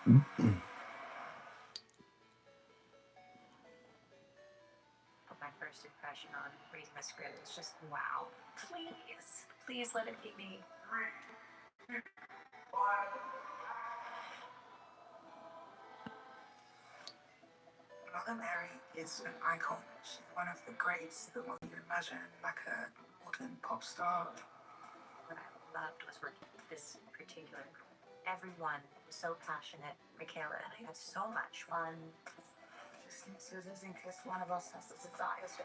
My first impression on reading the script is just wow. Please, please let it be me. Mother Mary is an icon. She's one of the greats that one you imagine, like a modern pop star. What I loved was working with this particular group. Everyone was so passionate, Michaela, and I had so much fun. Just in case one of us has the desire to.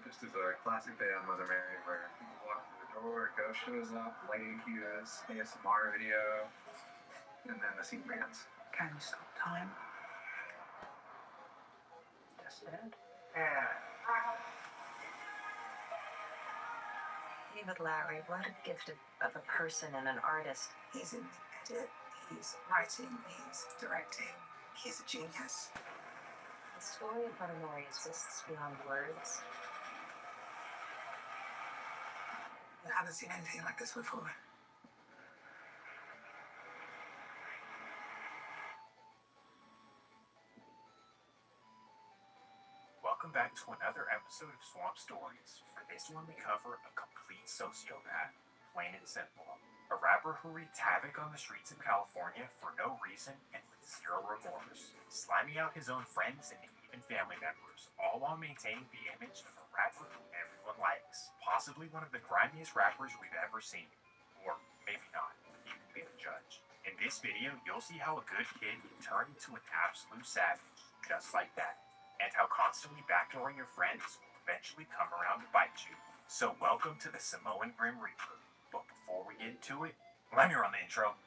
Just as a classic day on Mother Mary where you walk through the door, a ghost shows up, lady cues, ASMR video, and then the scene begins. Can you stop time? Just it. Yeah. David Lowery, what a gift of a person and an artist. He's in the edit, he's writing, he's directing, he's a genius. The story of Mother Mary exists beyond words. I haven't seen anything like this before. Welcome back to another episode of Swamp Stories. For this one, we cover a complete sociopath, plain and simple. A rapper who wreaked havoc on the streets of California for no reason and with zero remorse, slamming out his own friends and even family members, all while maintaining the image of a rapper who everyone likes. Possibly one of the grimiest rappers we've ever seen. Or maybe not. You can be the judge. In this video, you'll see how a good kid can turn into an absolute savage, just like that. And how constantly backdooring your friends will eventually come around to bite you. So welcome to the Samoan Grim Reaper. But before we get into it, let me run the intro.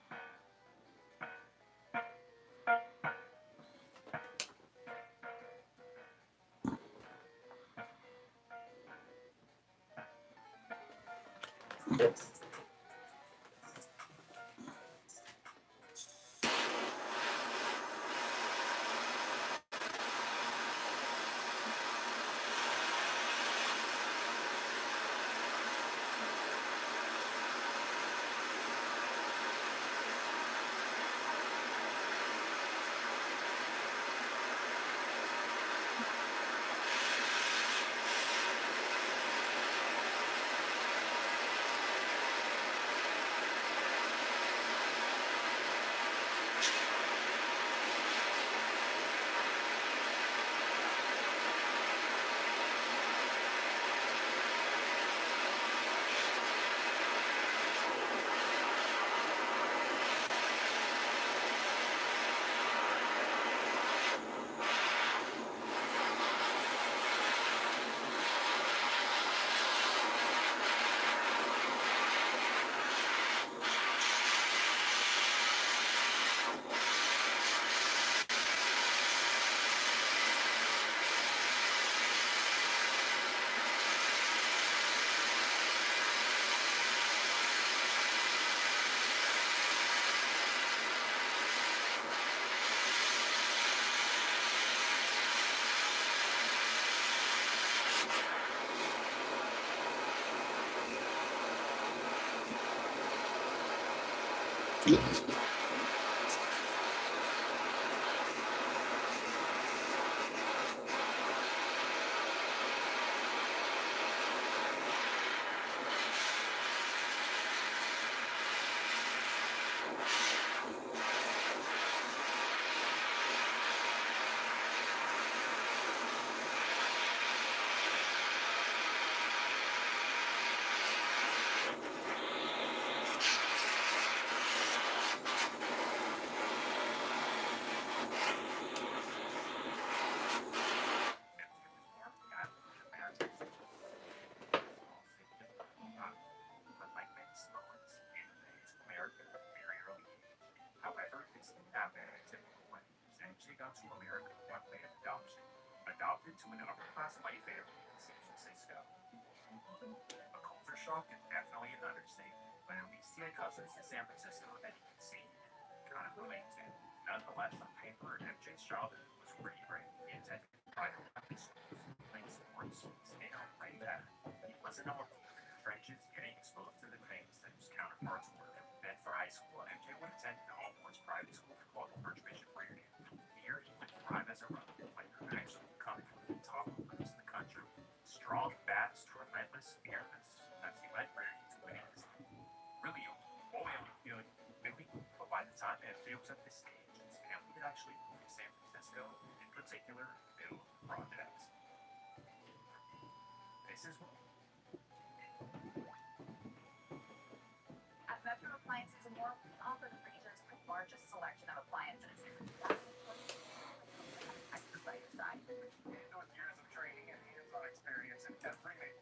To America one way of adoption. Adopted to an upper-class white family in San Francisco. A culture shock is definitely an understatement, but at least he had cousins in San Francisco that he could see kind of relate to. Nonetheless, on paper, MJ's childhood was pretty great. He attended private public schools, playing sports, staying on right that. He wasn't on the trenches, getting exposed to the things that his counterparts high school, MJ would attend an all-boys private school called Archbishop Reardon. Here, he would thrive as a rugby player, actually becoming one of the top recruits in the country. Strong, fast, relentless, fearless, as he led Reardon to winning this really boy on the field, really. But by the time MJ was at this stage, his family had actually moved to San Francisco, in particular, Middle Projects. This is At Metro Appliances and More, we offer the region's largest selection of appliances. Expert by your side. And with years of training and hands-on experience in everything.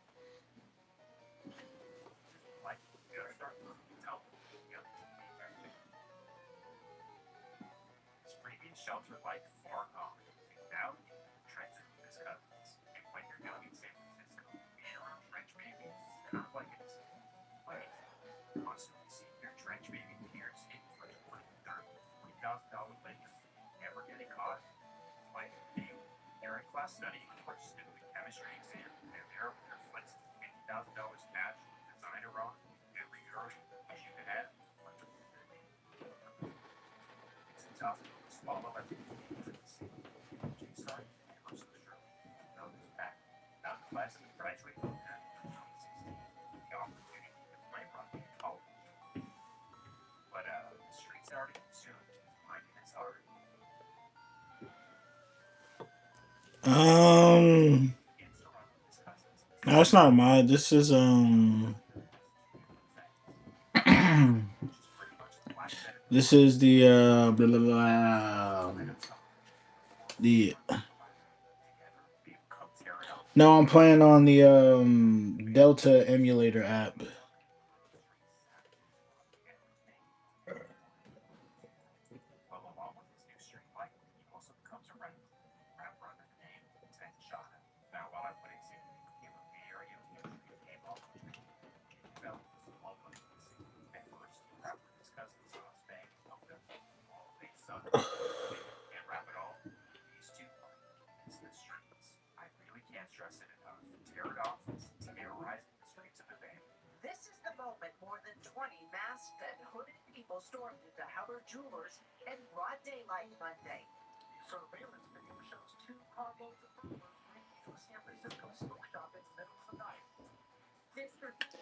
like you gotta start tell yep. His previous shelter life far gone. Now he transit with his cousins. And when you're young in San Francisco, being around French babies is kind of like it's constantly seeing your trench baby peers in for $20,000, $40,000 lakes, never getting caught. Like you're in class studying or just doing a chemistry exam, and there with their flexing $50,000 cash, designer on every euro you can have. It's tough to swallow everything into the sea. She started to so true. Now this back. Now the class he graduated from that in 2016. The opportunity to play rugby in college. But the streets already consumed his mind and his heart. Against around his cousins. No, it's not mine. This is Which is pretty much the last set of this is the blah, blah, blah, the together. People come tear it up. no, I'm playing on the Delta emulator app. Well, along with his new street life, he also becomes a rapper under the name 10 Shot. Now, while I wouldn't say that he became a very street came up, he developed a small money in the scene. At first, he rapped with his cousin Sauce Bang and helped them all of a sudden. They can't rap at all. These two it's the streets. I really can't stress it enough. Tear it off is terrorizing the streets of the Bay. This is the moment more than 20 masked and hooded people stormed into Howard Jewelers in broad daylight Monday. Surveillance video shows two carloads of burglars breaking into a San Francisco smoke shop in the middle of the night. District Chance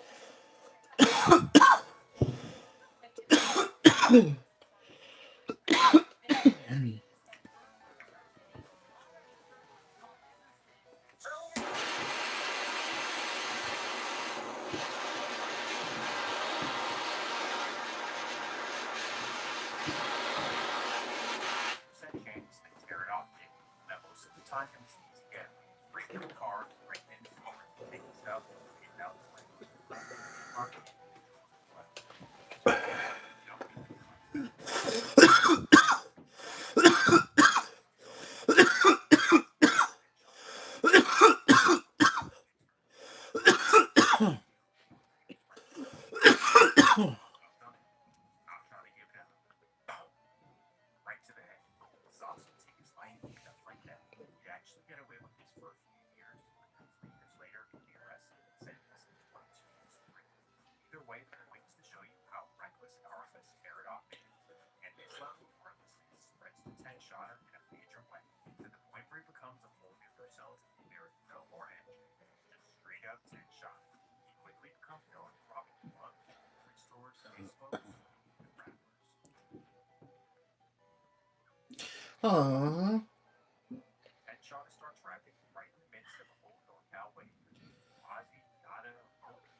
they tear it off that most of the time it's easy to get. Break in the car, break in, take stuff, get out the way. Not trying to give it up. Right to the head. Sauce will take his life and stuff like that. He actually get away with this for a few years, and then 3 years later he'll be arrested and sentenced to 22 years in prison. Either way, the point is to show you how reckless and heartless Tear It Off is. And this level of heartlessness spreads to 10 Shotter in a major way, to the point where he becomes a whole new persona. There is no more MJ. Just straight up 10 Shotter. He quickly becomes known for robbing clubs, liquor stores, Facebooks, and rappers. Aww. And Shauna starts rapping right in the midst of a whole NorCal wave. Ozzy, Nada, Obi,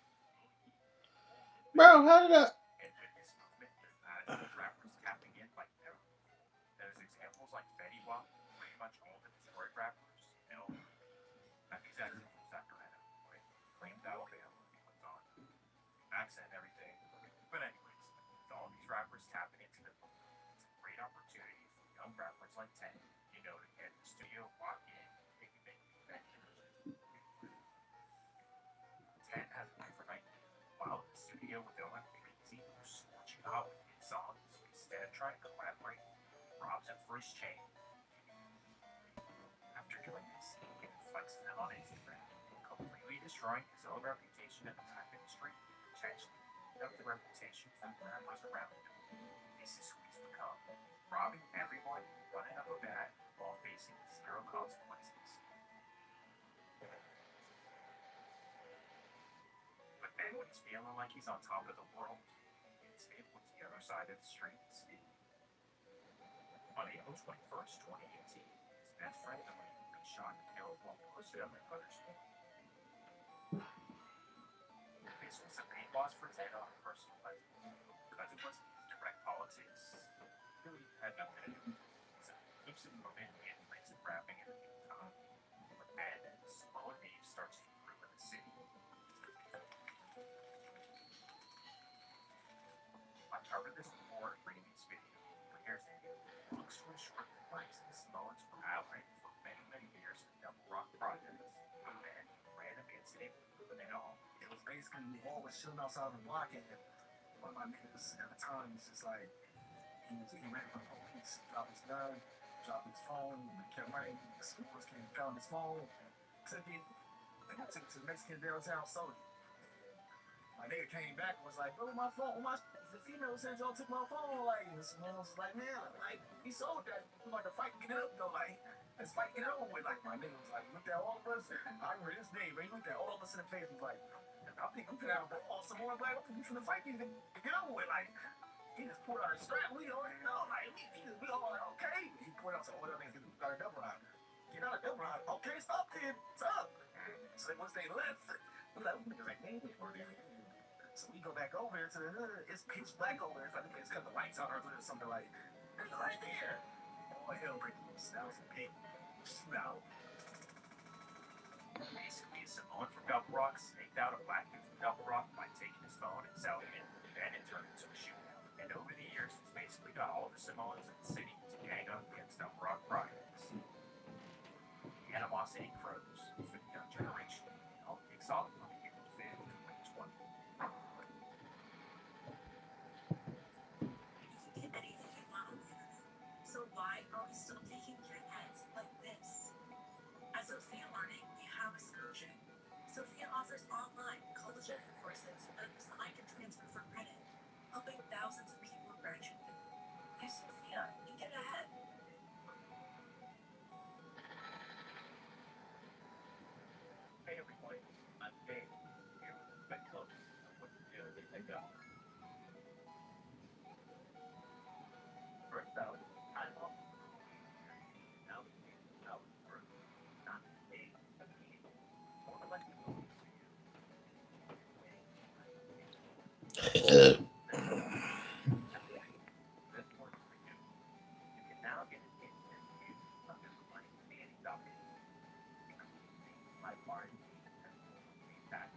Bro, how did I? and with this movement, there's attitude rappers tapping in like never before. There's examples like Fetty Wap, pretty much all the Detroit rappers, L. He's actually from Sacramento, right? Claimed Alabama, he went on. Accent and everything. But anyways, with all these rappers tapping into the movement, it's a great opportunity for young rappers like 10, you know, to get in the studio, walk in, maybe make an invention. 10 has an overnight while in the studio with Dylan Easy, who's scorching out with his songs. Instead of trying to collaborate, robs him for his chain. After doing this, he flexes them on Instagram, completely destroying his own reputation in the rap industry, potentially up the reputation for the members around him. This is who he's become, robbing everyone, running up a bat, while facing zero consequences. But then when he's feeling like he's on top of the world, he gets hit with the other side of the streets. On April 21st, 2018, his best friend Delaney had been shot and killed while posted up in Huddersfield. This was a pain loss for Ted on a personal level, because it wasn't his direct politics. He really had nothing to do with it. So he keeps it moving and plays it rapping in the meantime. But then, Samoan beef starts to brew in the city. I've covered this before in a previous video, but here's the deal. Long story short, the blacks and the Samoans were allied for many, many years in the Double Rock projects. But then, random incident ruined it all. It was basically we all was chilling outside the block, and one of my niggas at the time was just like he ran from the police, dropped his gun, dropped his phone, kept running. The schools came, found his phone, took it, and took it to the Mexican downtown, sold it. My nigga came back and was like, "Oh, my phone, the female said y'all took my phone." Like, this man was like, "Man, like, he sold that. We about to fight and get it up though. Like, let's fight and get it over with." Like, my nigga was like, looked at all of us. I remember his name, but he looked at all of us in the face and was like, "I think I'm gonna have some more black people from the fight these and get over with." Like, he just pulled out a strap. We already know, like, we all like, okay. He pulled out some other niggas who got a double ride. Get out of double ride. Okay, stop then. What's up? So once they left, we like, man, so we go back over to the hood. It's pitch black over there. It's like it's cut the lights out or something like. It's right there. Oh, hell breaking loose. That was a big shootout. Basically, a Samoan from Double Rock snaked out a black dude from Double Rock by taking his phone and selling it. Then it turned into a shootout. And over the years, it's basically got all the Samoans in the city to gang up against Double Rock projects. The animosity grows for the young generation. It all kicks off on April 5th, 2020. You can get anything you want on the internet. So why are we still taking heads like this? At Sophia Learning, we have a solution. Sophia offers online college-level courses that a design can transfer for credit, helping thousands of people graduate. Use Sophia and get ahead. Hey everybody, I'm Dave. Here with the big club. What to do if they go. First out, time off. Now the game is out for not a meeting. More like a movie for you. This works for you. You can now get an instant view of your money being adopted. My party feedback.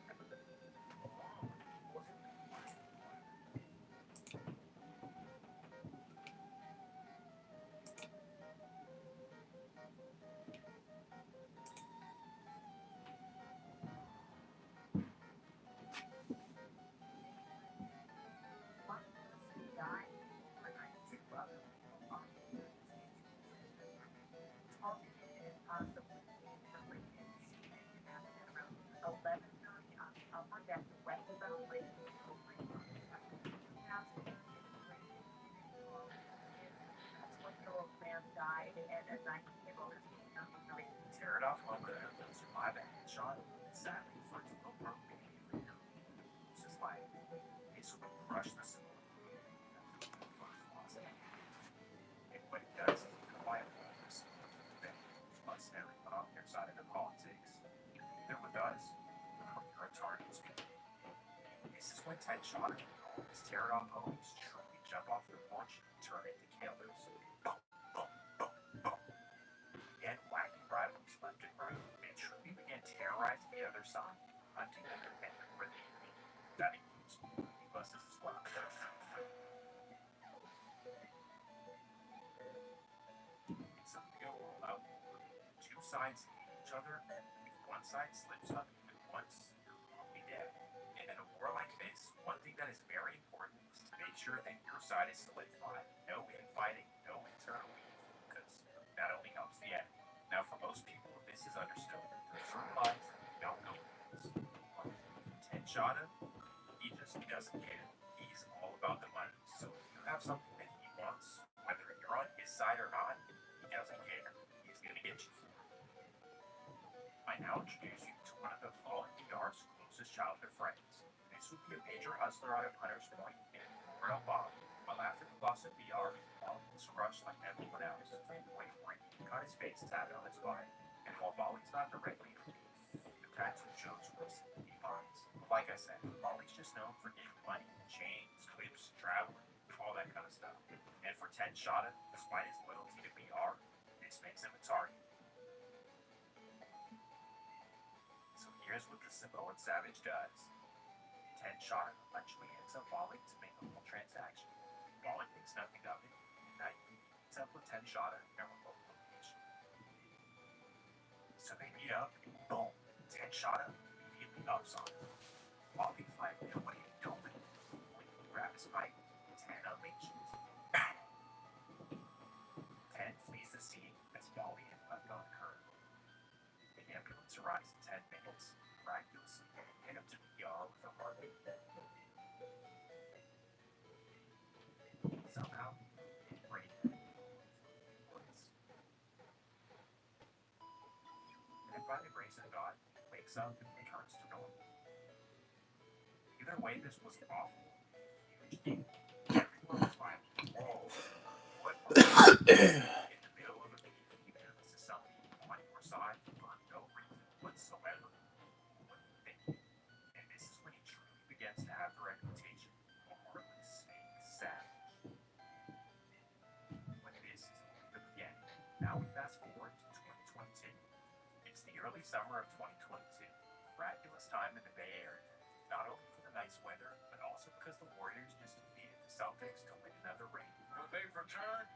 Tear it off on the my bad shot. Sadly, for its low probability of loses life. This will crush the Samoan community after the first loss. And what it does is it quietly moves us everyone on their side of the politics. They're with us. We're targets. This is when Ted shot him. His tear off homies truly jump off the porch and turn into killers. Boom, boom, boom, boom. And whacking rivals left and right. They truly began terrorizing the other side, hunting them and bending for the enemy. That includes buses as well. It's a real rollout. Two sides hate each other. If one side slips up even once, you're probably dead. And in a war like this, one thing that is very important is to make sure that your side is solidified. No infighting, no internal beef, because that only helps the enemy. Now, for most people, this is understood. There's some lives that we don't know what it is. Ted shot him, he doesn't care. have something that he wants, whether you're on his side or not, he doesn't care. He's gonna get you for it. I now introduce you to one of the fallen VR's closest childhood friends. This would be a major hustler out of Hunter's Point, and Royal Bob. While after the loss of VR, Bob was crushed like everyone else, to the point where he got his face tatted on his body. And while Bolly's not directly a thief, the tattoo shows recent buys. Like I said, Bolly's just known for getting money, chains, clips, traveling, all that kind of stuff. And for Ted Shada, despite his loyalty to BR, this makes him a target. So here's what the Samoan Savage does. Ted Shada eventually hands up Bolly to make the whole transaction. Bolly thinks nothing of it, and I meets up with Ted Shada at a remote location. So they meet up, and boom, Ted Shada immediately ups on him. Bolly's like, what are you doing? He grabs his pipe, Ted unleashes. Ted flees the scene as Bolly is left on the curb. The ambulance arrives in 10 minutes, miraculously, get him to ER with a heartbeat. Somehow, brain place. And by the grace of God, wakes up and returns to normal. Either way, this was awful. Huge deal. Everyone was like, whoa, what are you in the middle of a meeting, even if this is something on your side for no reason whatsoever? What do you think? And this is when he truly begins to have the reputation of a heartless snake savage. But this is the beginning. Now we fast forward to 2022. It's the early summer of 2022, miraculous time in the Bay Area. Not only for the nice weather, but also because the Warriors just defeated the Celtics to win another ring. Well, they've returned,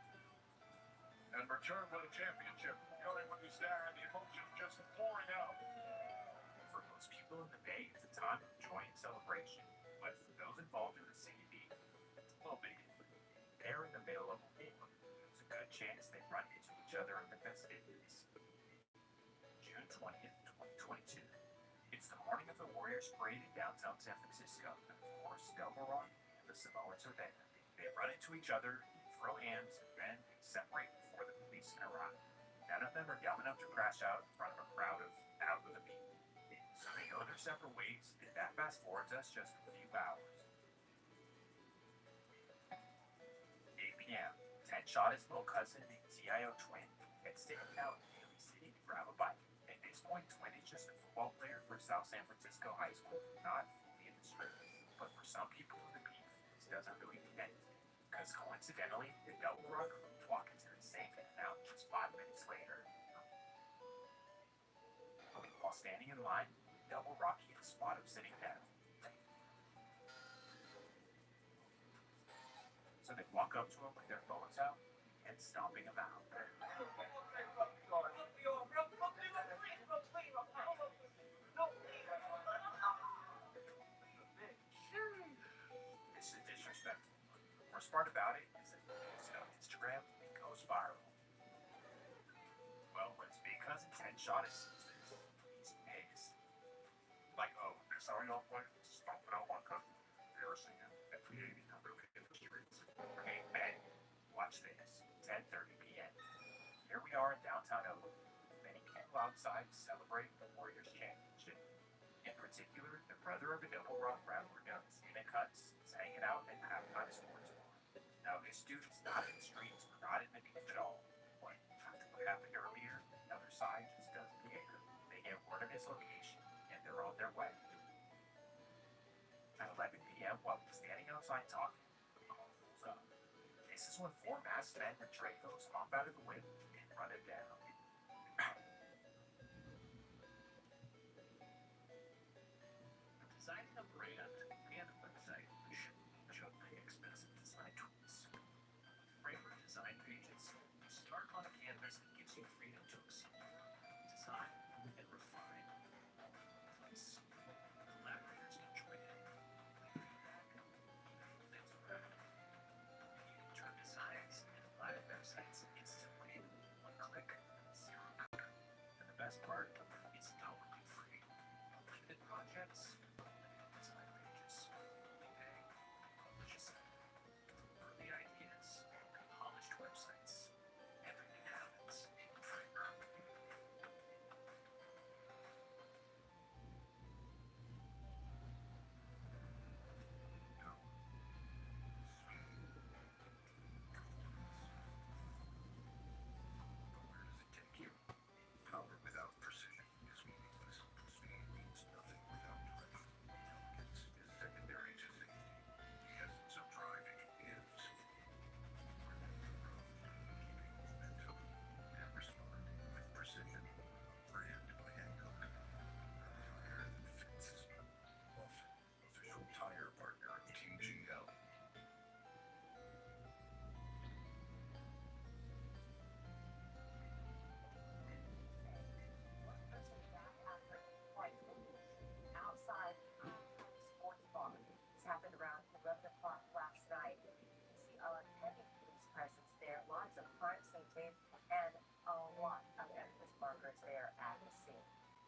and returned with a championship. You only understand the emotions just pouring out. For most people in the Bay, it's a time of joy and celebration, but for those involved in the CB, it's a little bit different. They're in the middle of a war. There's a good chance they run into each other in the festivities. June 20th, 2022. It's the morning of the Warriors parade in downtown San Francisco, and of course, Delmar and the Samoans are there. They run into each other, throw hands, and then they separate before the police can arrive. None of them are dumb enough to crash out in front of a crowd of out of the people. So they go their separate ways, and that fast forwards us just a few hours. 8 p.m. Ted shot his little cousin named TIO Twin, gets taken out in Daly City to grab a bike. At this point, Twin is just a football player for South San Francisco High School, not fully in the streets. But for some people in the beef, this doesn't really mean anything. Because coincidentally, the Double Rock walk into the same In-N-Out just 5 minutes later. While standing in line, Double Rock hit a spot of sitting down. So they walk up to him with their phones out and stomping him out. This is disrespectful. The worst part about it is that he posts it on Instagram and goes viral. Well, when his big cousin Ted Shada sees this, he's pissed. Like, oh, they're sorry off point, stomping out one cousin, embarrassing him, and creating a really in the streets. Okay, Ben, watch this. 10:30 p.m. Here we are in downtown Oakland. Many people outside celebrating the Warriors championship. In particular, the brother of a Double Rock rapper known as Nick Cuts is hanging out at halftime sports bar. Now, this dude is not in the streets or not in the beef at all. But after what happened earlier, the other side just doesn't care. They get word of his location, and they're on their way. At 11 p.m., while he's standing outside talking, the call pulls up. This is when 4 masked men with Dracos hop out of the way and run him down. Designing a brand and a website should pretty expensive design tools. Framework design pages start on a canvas that gives you freedom to explore, design, and refine. Place collaborators can join in, leave feedback, things around. You can turn designs into live websites instantly, one click.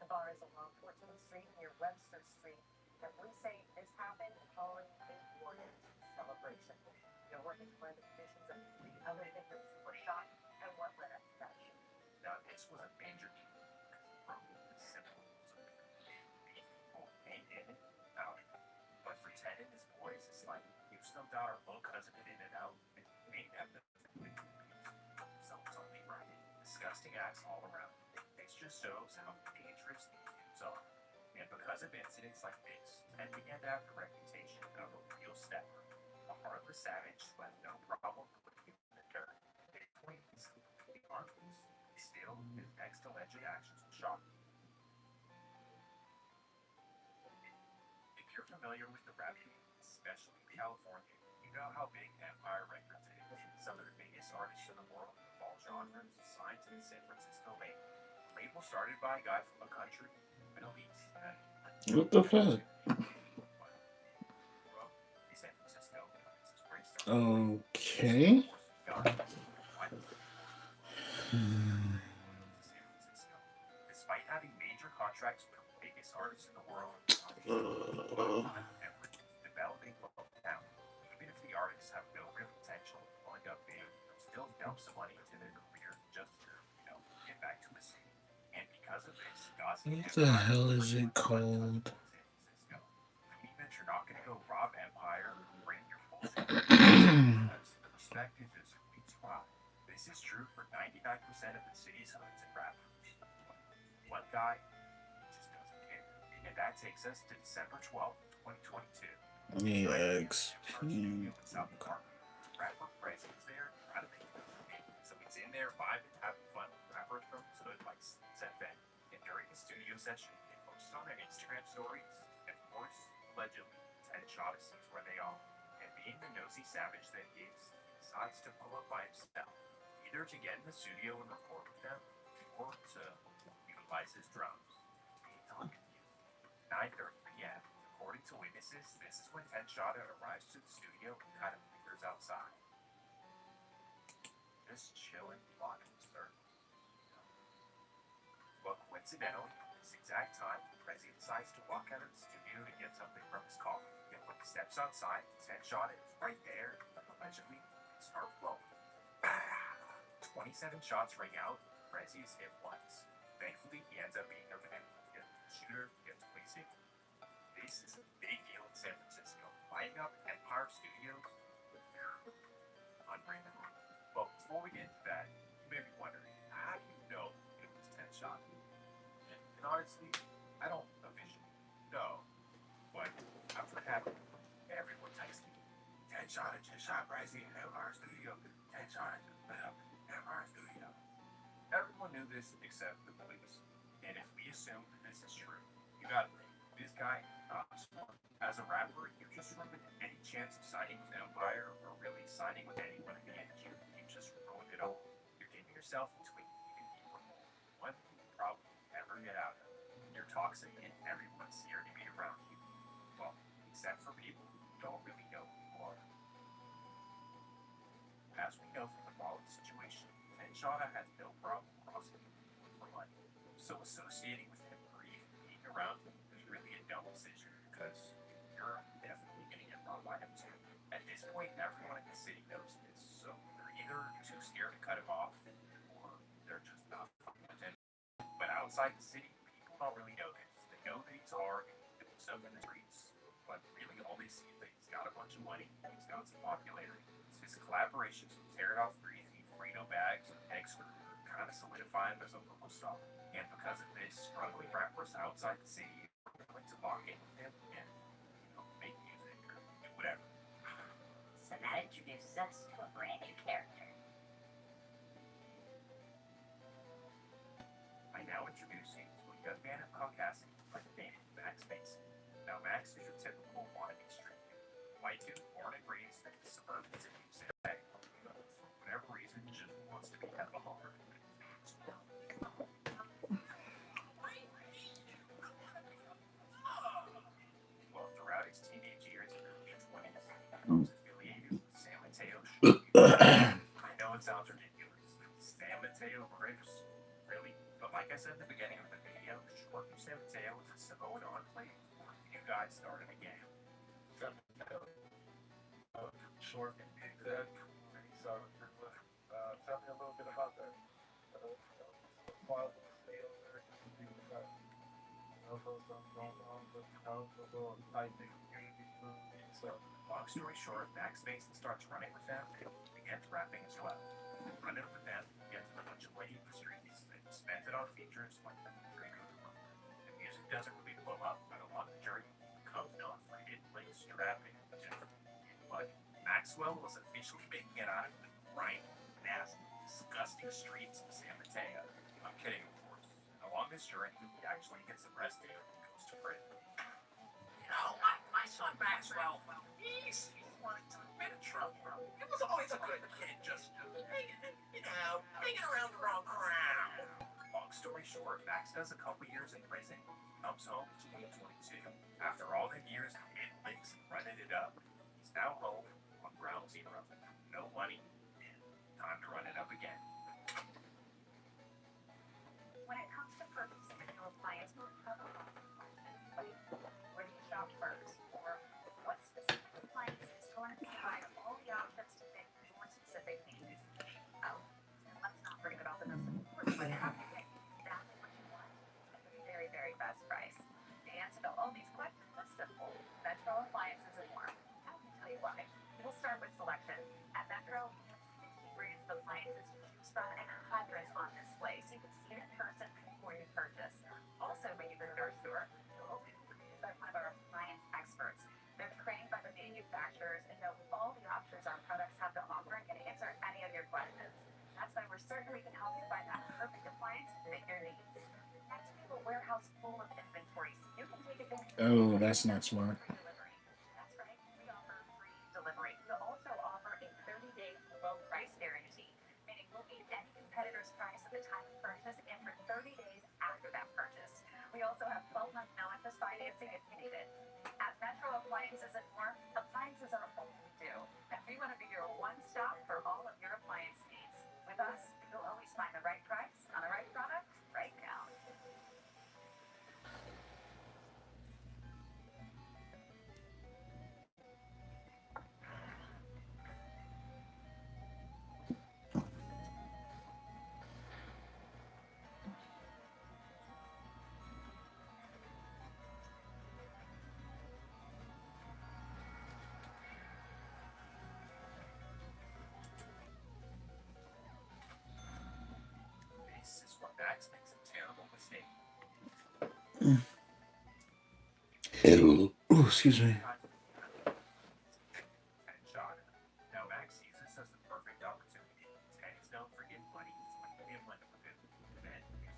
bar is along 14th Street near Webster Street, and police say this happened following a warning celebration. No one can find the conditions of the other victims who were shot and what led up to that shooting. Now, this was a major deal because from the simple rules of being people came in and out. But for Ted and his boys, it's like you snubbed out our little cousin in and out and made them the so it's only right. Disgusting acts all around. This just shows how dangerous these dudes are. And because of incidents like this, Ted began to have the reputation of a real stepper, a heartless savage who had no problem putting you in the dirt. At point, he's completely harmless. Still, his next alleged actions will shock you. If you're familiar with the rap game, especially in California, you know how big Empire Records is. Some of the biggest artists in the world of all genres signed to the San Francisco label. The label started by a guy from a country, Middle East. What the fuck? San Francisco. This is where he started. Okay. Despite having major contracts with the biggest artists in the world, developing local talent. Even if the artists have no real potential of blowing up big, they'll still dump some money into their career just to, get back to the city. And because of this, What the hell is it called? San Francisco. Even if you're not gonna go rob Empire or bring your bullshit because the respect is just way too high. This is true for 99% of the city's hoods and rappers. One guy just doesn't care. And that takes us to December 12th, 2022. EXP. South Park. Rapper Prezi is there, trying to make it. So he's in there vibing, having fun with rappers from his hood like ZFN. And during the studio session, they posted on their Instagram stories, and of course, allegedly, Ted shot us where they are. And being the nosy savage that he is, he decides to pull up by himself, either to get in the studio and record with them, or to utilize his drums. 9:30 p.m. According to witnesses, this is when Ted Shada arrives to the studio and kind of lingers outside. Just chilling, blocking his circles. But coincidentally, at this exact time, Prezi decides to walk out of the studio to get something from his car. And when he steps outside, Ted Shada is right there, and allegedly, start flowing. 27 shots ring out, Prezi is hit once. Thankfully, he ends up being okay. The shooter gets wasted. This is a big deal in San Francisco. Lighting up Empire Studios, unreal. But before we get into that, you may be wondering, how do you know it was 10 shots? And honestly, I don't officially know. But after it happened, everyone texted me, 10 shots just shot Prezi in Empire Studio. 10 shots lit up Empire Studio. Everyone knew this except the police. And if we assume this is true, you gotta think, this guy not smart. As a rapper, you're just ruining any chance of signing with Empire or really signing with anyone in the industry. You just ruined it all. You're getting yourself into a one you will probably never get out of. You're toxic and everyone's scared to be around you. Well, except for people who don't really know who you are. As we know from the following situation, Ted Shada has no problem crossing for money. So associating with him or even being around him is really a dumb decision because you're definitely going to get robbed by him too. At this point, everyone in the city knows this, so they're either too scared to cut him off or they're just not fucking with him. But outside the city, people don't really know this. They know that he's hard and doing stuff in the streets, but really all they see is that he's got a bunch of money and he's got some popularity. His collaborations with Tear It Off Breezy, Frito Bags, and X-Screw kind of solidify him as a local star. And because of this, struggling rappers outside the city are willing to lock in with him and, make music or do whatever. So that introduces us to a brand new character. I now introduce you to a young man of Caucasian by the name of Max Mason. Now, Max is your typical wannabe street dude. White dude born and raised in the suburbs of New York City. For whatever reason, just wants to be kind of a hard. Well, throughout his teenage years and early 20s, he was affiliated with San Mateo. I know it sounds ridiculous. San Mateo Crips? Really? But like I said in the beginning of the video, short for San Mateo was a Samoan enclave where few guys started a game. Short. That. So, tell me a little bit about that. Long story short, Max Mason starts running with them and begins rapping as well. Running with them, gets a bunch of money in the streets and spends it on features like the music doesn't really blow up, but along the journey, he becomes known for hidden links, trapping, but Maxwell was officially making it out of the grimy, nasty, disgusting streets of San Mateo. I'm kidding, of course. Along this journey, he actually gets arrested and goes to prison. You know, my son Maxwell, he's wanted to admit trouble. He was always a good kid, just hanging around the wrong crowd. Long story short, Max does a couple years in prison, comes home in 2022. After all them years of hitting links and running it up, he's now home on ground zero. No money, and time to run it up again. When it comes to purchasing a new appliance, we'll cover lots of questions like where do you shop first? Or what specific appliance is going to provide all the options to fit your specific needs? Oh, and let's not forget about the most important one, how to get exactly what you want at the very, very best price. The answer to all these questions is simple. Metro Appliances and more. I'll tell you why. We'll start with selection. At Metro, we have 60 brands of appliances to choose from and hundreds on display, so you can see it in person before you purchase. Also, when you visit our store, you'll always be greeted by one of our appliance experts. They're trained by the manufacturers and know all the options our products have to offer and can answer any of your questions. That's why we're certain we can help you find that perfect appliance to fit your needs. Next, we have a warehouse full of inventory, so you can take advantage of Oh, that's not smart. free delivery. That's right, we offer free delivery. We also offer a 30-day low price guarantee, meaning we'll beat any competitor's price at the time of purchase and for 30 days after that purchase. We also have 12-month no-interest financing if you need it. At Metro Appliances and more, appliances are all we do, and we want to be your one-stop for all of your appliance needs. With us, you'll always find the right price on the right product right now. This is where Max makes a terrible mistake. Ew. Oh, excuse me. And shot him. Now Max sees this as the perfect opportunity. Ted is known for getting money, so when he money with him, then he can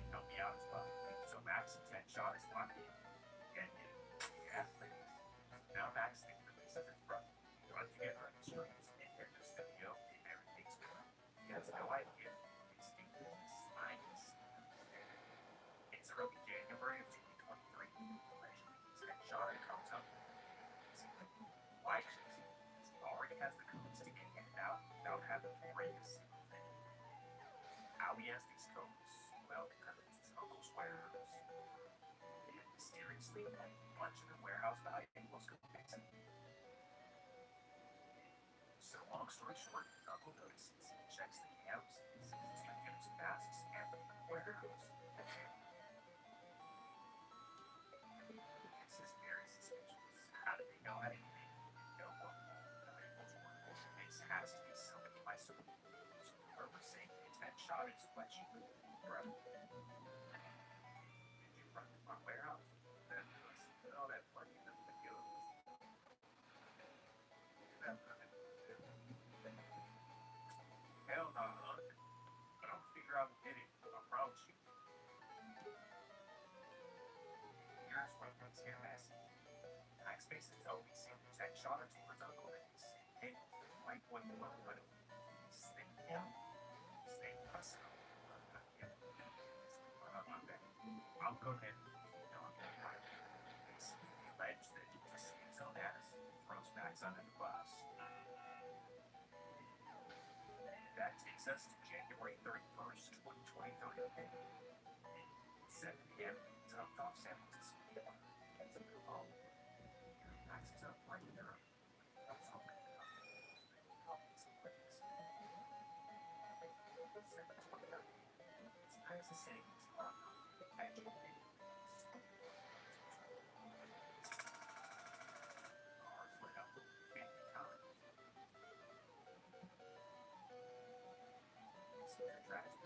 help me out as well. So Max and Ted shot his money. And yeah, now Max thinks that this is his brother. They run together on the streets, and they're in the studio, and everything's good. He has no idea. His business is It's early January of 2023. Ted Shawna comes up. Why? He already has the codes to get in and out without having to break a single thing. How he has these codes? Well, because it's his uncle's warehouse. And mysteriously, a bunch of the warehouse valuables go missing. So long story short, his uncle notices, checks the cams, sees two units of masks and the warehouse. This is very suspicious. How do they know anything? No one valuables were. This has to be somebody by some whoever saying it's that shot is what you bro. Did you run to my warehouse? Then all that money in the video. Hell no, but I'll figure out who did it. I promise you. Here's what makes him messy. Max Mason has always seen the tech shot to his uncle and he's saying, like, what the fuck, but he's thinking, yeah, he's thinking myself. I'll go ahead and basically they allege that he just sees his own ass, throws Max under the bus. That takes us to January 31st, 2023. 7 p.m. dropped off San Francisco. It's a new home. Maxes up right there. That's all good enough. Copies and clicks. 729. It's nice to say it's on actually. Cars lit up with 50 times. See that tragedy?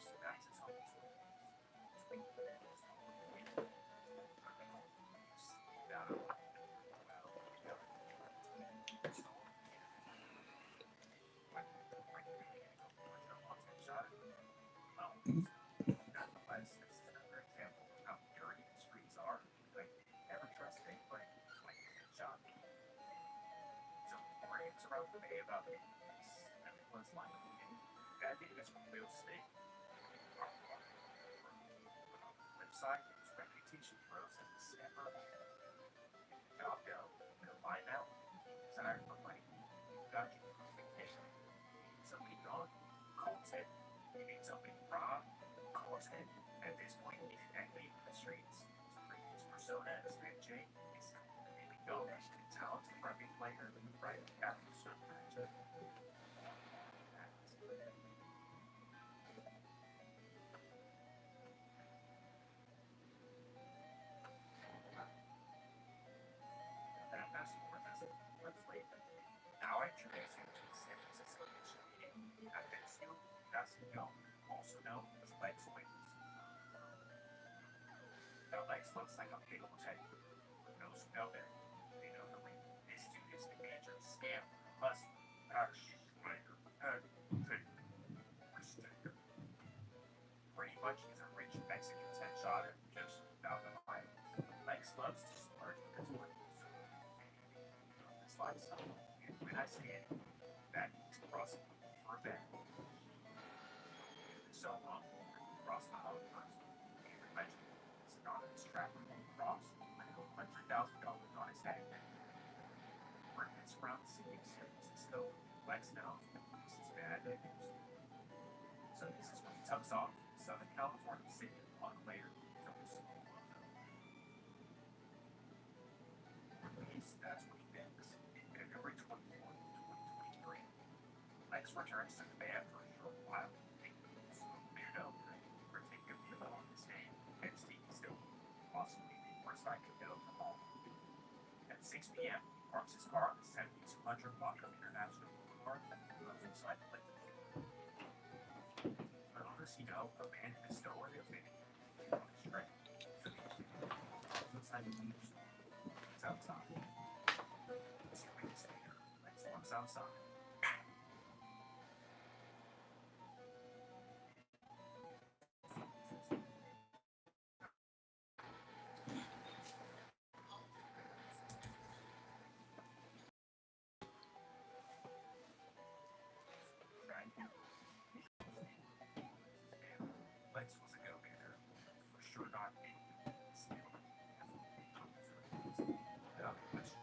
So that's his home. Down a lot. Nonetheless, this is another example of how dirty the streets are. Like, never trust anybody like a shop. So, rants around the bay about this, and it was like, that is real estate. But on the flip side, his reputation grows as a scammer. Job go, combine that with desire for money. Got you perfect hit. Somebody gone, calls it. You need somebody robbed, calls it. At this point, he's acting in the streets. His previous persona as NJ is completely gone. Talented rugby player, right? After certain matchup. That fast forward message. Let's leave. Now I introduce you to the San Francisco mission meeting at NCU Basketball, also known as Lex Wings. Now Lex looks like a big old teddy. For those who know him, they know the way. This dude is the major scammer, hustler, action slayer, and risk-taker. Pretty much he's a rich Mexican tech-shotter just without the money. Lex loves to splurge with his money. This lifestyle. And when I say it, that means crossing for a bet. So long, cross the home first. Even legend, this anonymous trapper cross $100,000 on his head. Markets around the city of San Francisco, Lex knows this is bad news. So this is when he tucks off Southern California City on later to the small world. At least that's what he thinks. February 24th, 2023. Lex returns to the bay after a short while. Weirdo, particularly on his name, and Steve still possibly the worst I could go from home. At 6 p.m., he parks his car on the 7200 block of International Boulevard and goes inside the lift. Little does he know, a man in a stolen Infiniti is on his train. Inside the news, it's outside. He's going to stay there. Lex walks outside. Lex was a go-getter, for sure not me. Still, without question.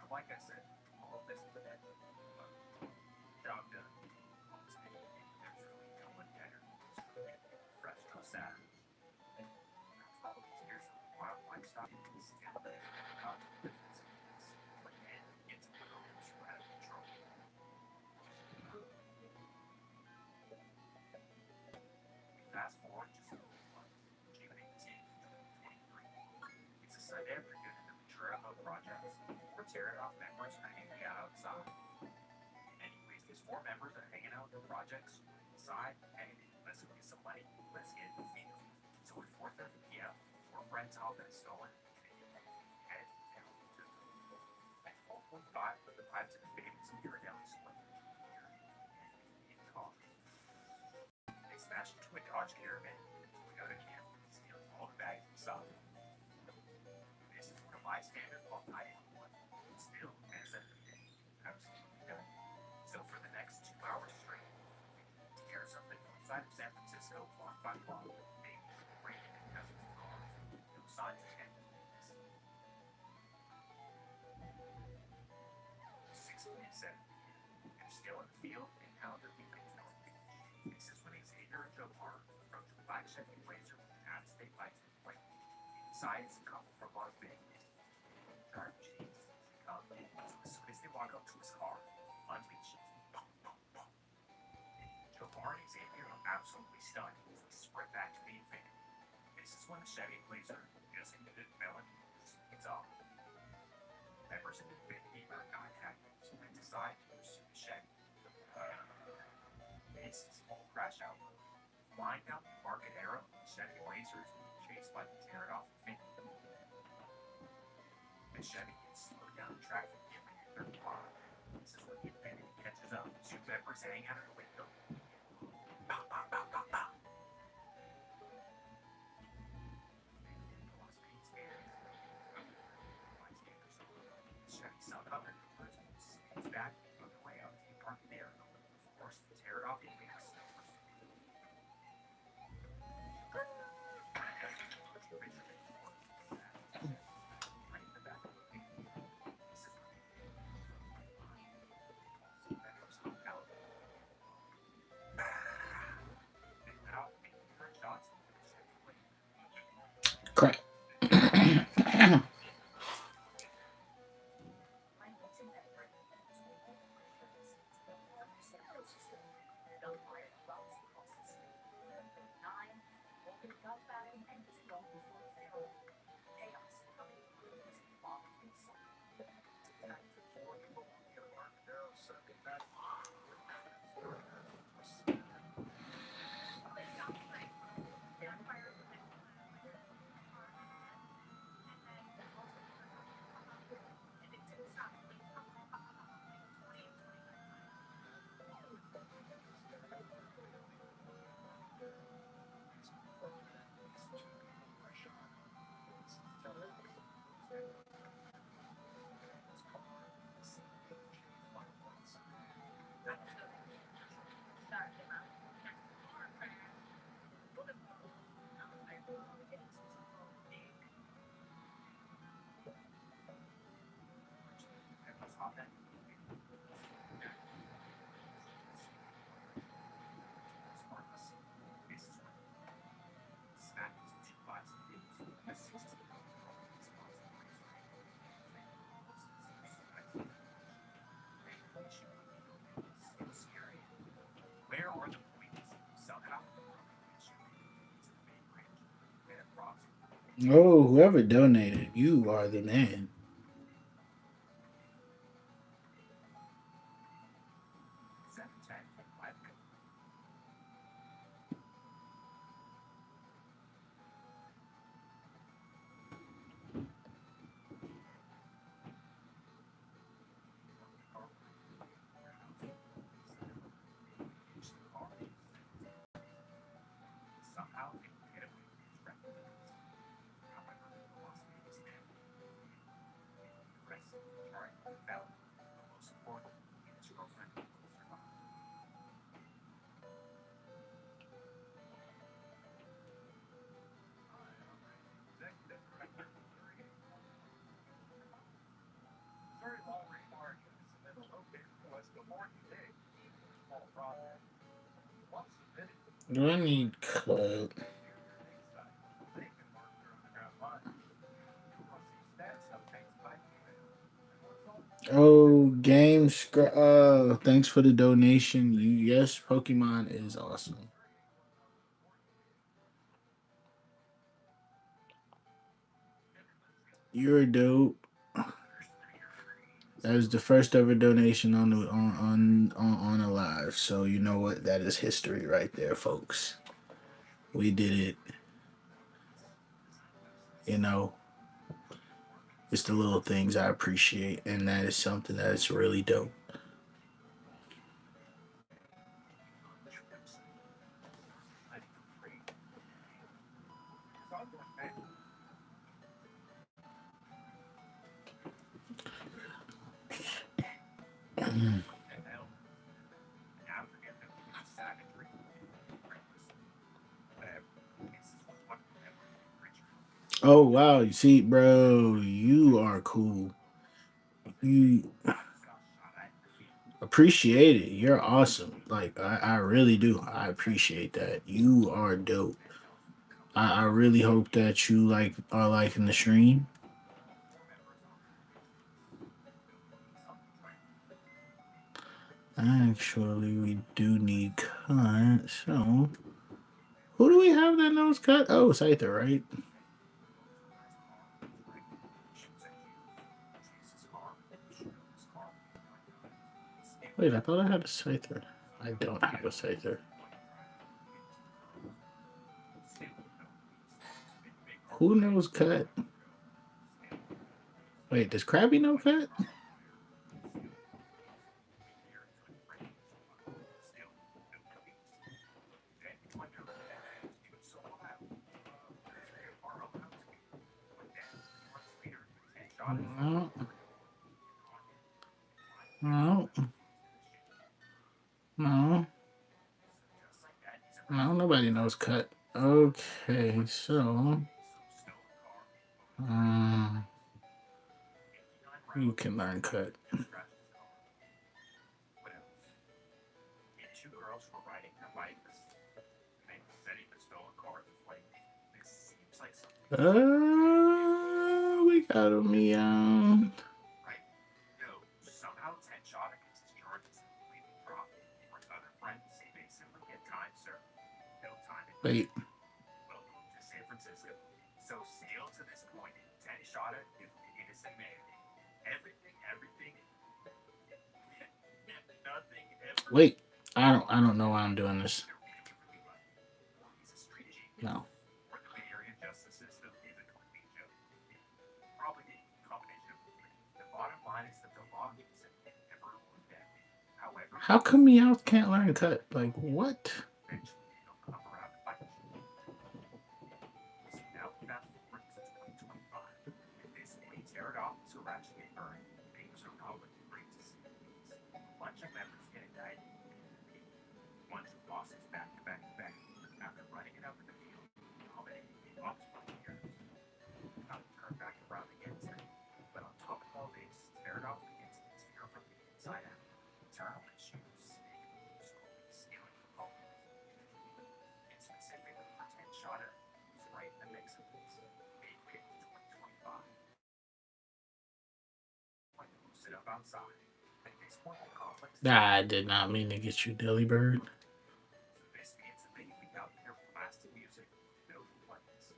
Like I said, all of this is the dead. Job done. There's really no one better. Fresh no Saturn. All these years of wild lifestyle is still there. But then it's a little too out of control. Fast forward just a few months. June 18th, 2023. It's a sight every good in the Ventura Hub projects. We're tearing off members and hanging out outside. Anyways, these 4 members are hanging out in the projects inside. Hey, let's go get some money. Let's get in the field. So at 4:30 p.m., 4 friends hop in a stolen head down to the at 4:45, the pipes in the famous Ghirardelli split. In talk. They smash into a Dodge Caravan. We go to camp and steal all the bags inside. This is one of my standard called 911. Still, as a absolutely done. So for the next 2 hours straight, we tear something outside of San Francisco block by block. Maybe breaking in dozens of cars. No signs of anything. It said, they're still in the field and now they're being ignored. This is when Xavier and Jabbar approach a black Chevy Blazer with an out-of-state license plate. Inside is a couple from Las Vegas. Driver changes as they come, so as soon as they walk up to his car, unleashes. Boom, boom, boom. Jabbar and Xavier are absolutely stunned as they sprint back to the event. This is when the Chevy Blazer, just committed a felony, speeds off. Members of the event team are not happy, so they decide to pursue the Chevy. This is full crash out mode. Flying down the Embarcadero, the Chevy Blazer is being chased by the teared off event. The Chevy gets slowed down in traffic near Pier 35. This is when the Infinity catches up. Two members hang out of the window. Pow, pow, pow, pow, pow. The Las Vegas area is filled with bystanders. The Chevy somehow maneuvers and speeds back on the way out to the Embarcadero. Of course, the teared off event still pursues. Right in the back of the van. This is when the event pulls up right behind them. All members hop out and they let off 50 gunshots into the Chevy Blazer. Crap. I'm watching that right now. It's all over my shirts. It's the whole system. Gunfire runs across the street. 9, open gun battle ends long before it's over. Chaos coming from using bombs and something. Detectives working along the Embarcadero circuit back. Gunfire went. And then most of them were and it didn't stop. Like 20, 25 times. Shot him out. Car crash. Boom. I was like, oh, this was so big. Members hop back in the event. Back to the speed forward. Towards Marcus. This is when the event smack into two bodies of vehicles. A 16-year-old girl spawns the Blazer in. Thankfully, most of the suicides have been crushed. Thankfully, she wouldn't be okay. Still scary. Where are the police? Somehow, the broken windshield into the main bridge. And approximately Oh, whoever donated, you are the man. 7:10 live coverage. The car behind the event warehouse. Police deliver. They hitch the car and send it to the police station. Somehow, they will get away with extracting evidence. However, the Las Vegas man who owned the vehicle will be arrested and charged with felony. But most importantly, he and his girlfriend will survive. Hi, I'm the executive director of Missouri 811. Missouri law requires you to submit a locator request before you dig. Small project. Once submitted, Do I you're need required to contact cut? the engineer of your dig site. They can mark your underground line. You'll receive status updates by email. And once all Oh, thanks for the donation. Yes, Pokemon is awesome. Missouri 811 report you dig. You're dope. That is the first ever donation on the on a live. So you know what? That is history right there, folks. We did it. You know, it's the little things I appreciate, and that is something that is really dope. Launch website. Start providing for free. Southern Bank. What the hell? Now forget the savagery and recklessly. Whatever. This is when one of the members of the creature Oh wow, you see, bro, you are cool. You got shot at. Appreciate it. You're awesome. Like I really do. I appreciate that. You are dope. I really hope that you like are liking the stream. Actually, we do need cut. So who do we have that knows cut? Oh, Scyther, right? Wait, I thought I had a Scyther. I don't have a Scyther. Who knows cut? Wait, does Krabby know cut? No, no, no, no. Nobody knows cut. Okay, so um, you can learn cut. Two girls were riding their bikes. They said he was stolen car with flame. This seems like something We got a meow. right. No, somehow Ted shot against his charges and completely dropped. For his other friends, they simply get time, sir. No time. Wait, Welcome to San Francisco. So still to this point, Ted shot an innocent man. Everything, nothing ever. wait. I don't know why I'm doing this. He's a street genius. No. Or the Bay Area justice system is a complete joke. Probably a combination of the three. The bottom line is that the law means that everyone will dead. However, How come meows can't learn cut? Like what? eventually they'll come around to fight you. So now fast forward to 2025. At this point, Pterodon is actually burned. Things are probably great to see. A bunch of members get indicted. A bunch of losses back to back to back. After running it up in the field, dominating the box for years. Not turn back around against them. But on top of all this, Pterodon begins to tear from the inside out. Eternal issues, snake moves, always stealing from Pokémon. And specifically for Ten Shotter, who's right in the mix of this. They quit in 2025. Like to sit up outside. At this point, the conflict is I did not mean to get you, Delibird. so this means that they can be out there blasting music, no complaints.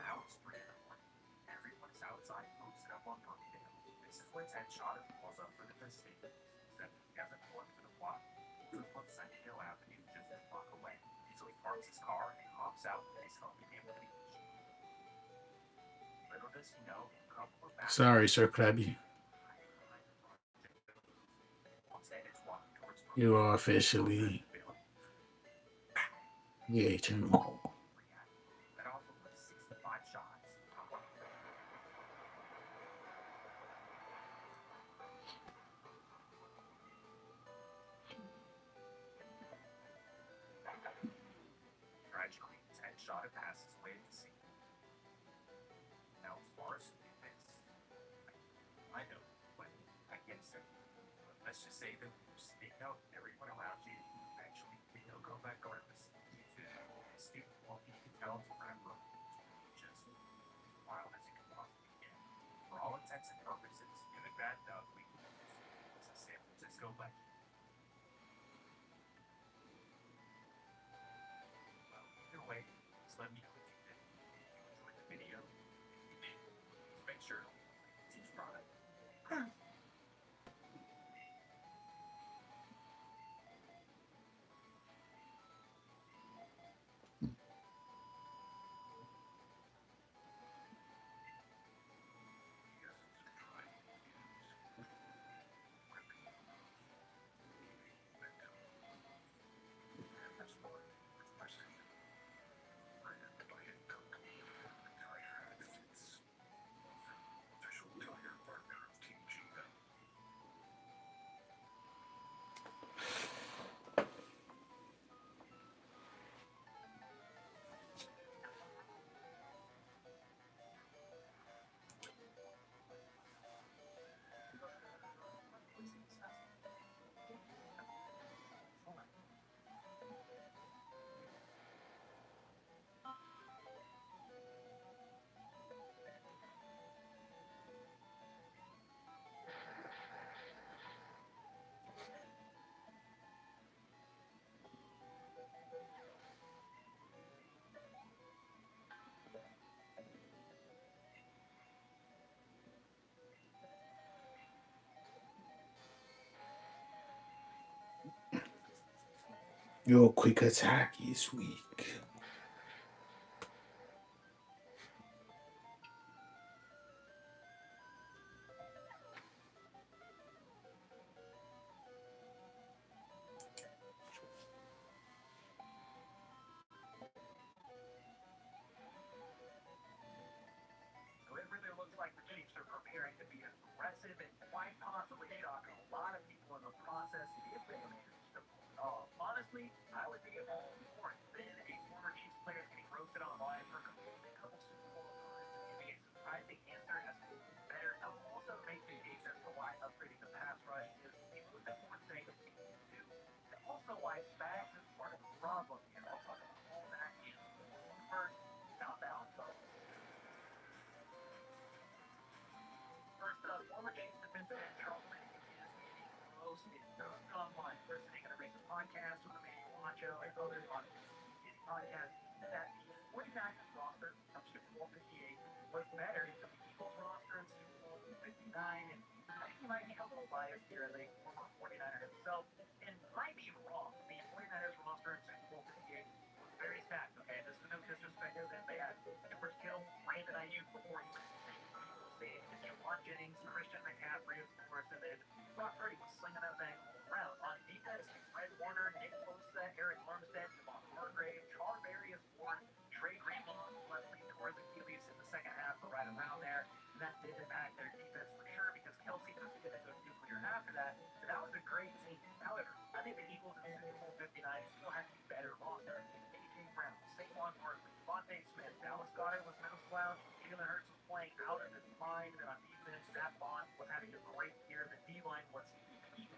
Now it's 3 in the morning. Everyone is outside posted up on Brookdale. This is when Ted Shotter pulls up for the festivities. Except he hasn't pulled for the block. He was on Sunnydale Avenue just a block away. So he parks his car and hops out and is helping him with the issue. Little does he know, a couple of back Sorry, Sir Krabby. You are officially the HMO. That also was 65 shots. Tragically, Ted Shotter passes away at the scene. Now, as far as who did this, I know, but I can't say. But let's just say that you sneak out everyone around you. Eventually, they'll go back around the scene. Steve won't be compelled to remember just wild as it can possibly get. For all intents and purposes, good, bad, ugly, it's a San Francisco legend. Well, either way, just let me know if you did. If you enjoyed the video, if you did, just make sure to subscribe. Your quick attack is weak. So it really looks like the Chiefs are preparing to be aggressive and quite possibly shock a lot of people in the process if they manage to pull it off. Honestly, I would be all for it. Then a former Chiefs player is getting roasted online for complaining a couple Super Bowl opponents and giving a surprising answer as to better to also make the case as to why upgrading the pass rush is the most important thing that we need to do, and also why Spags is part of the problem here. I'll talk about all that and more. But first, countdown thoughts. First up, former Chiefs defensive end Charles Lanigan is getting roasted. Online, listening at a recent podcast with Emmanuel Macho and others on his podcast, that the 49ers roster from Super Bowl 58 was better than the Eagles roster in Super Bowl 59. And I think he might be a little biased here as a former 49er himself, and might be wrong. The 49ers roster in Super Bowl 58 was very stacked, okay? This is no disrespect to them. They had George Kittle, Brandon Ayuk before he went insane with Debo Samuel, Javon Jennings, Christian McCaffrey, of course, and then Brock Purdy was slinging that thing all around. On defense, Fred Warner, Nick Bosa, Eric Armstead, Javon Hargrave, Charvarius Ward, Trey Greenlaw slightly towards Achilles in the second half, but right around there. And that did impact their defense for sure because Kelsey was going to go nuclear after that. But that was a great team. However, I think the Eagles in Super Bowl 59 still had the better roster. A.J. Brown, Saquon Barkley, Devontae Smith, Dallas Goedert was no slouch. Jalen Hurts was playing out of his mind. And on defense, Zach Bond was having a great year. The D-line was elite.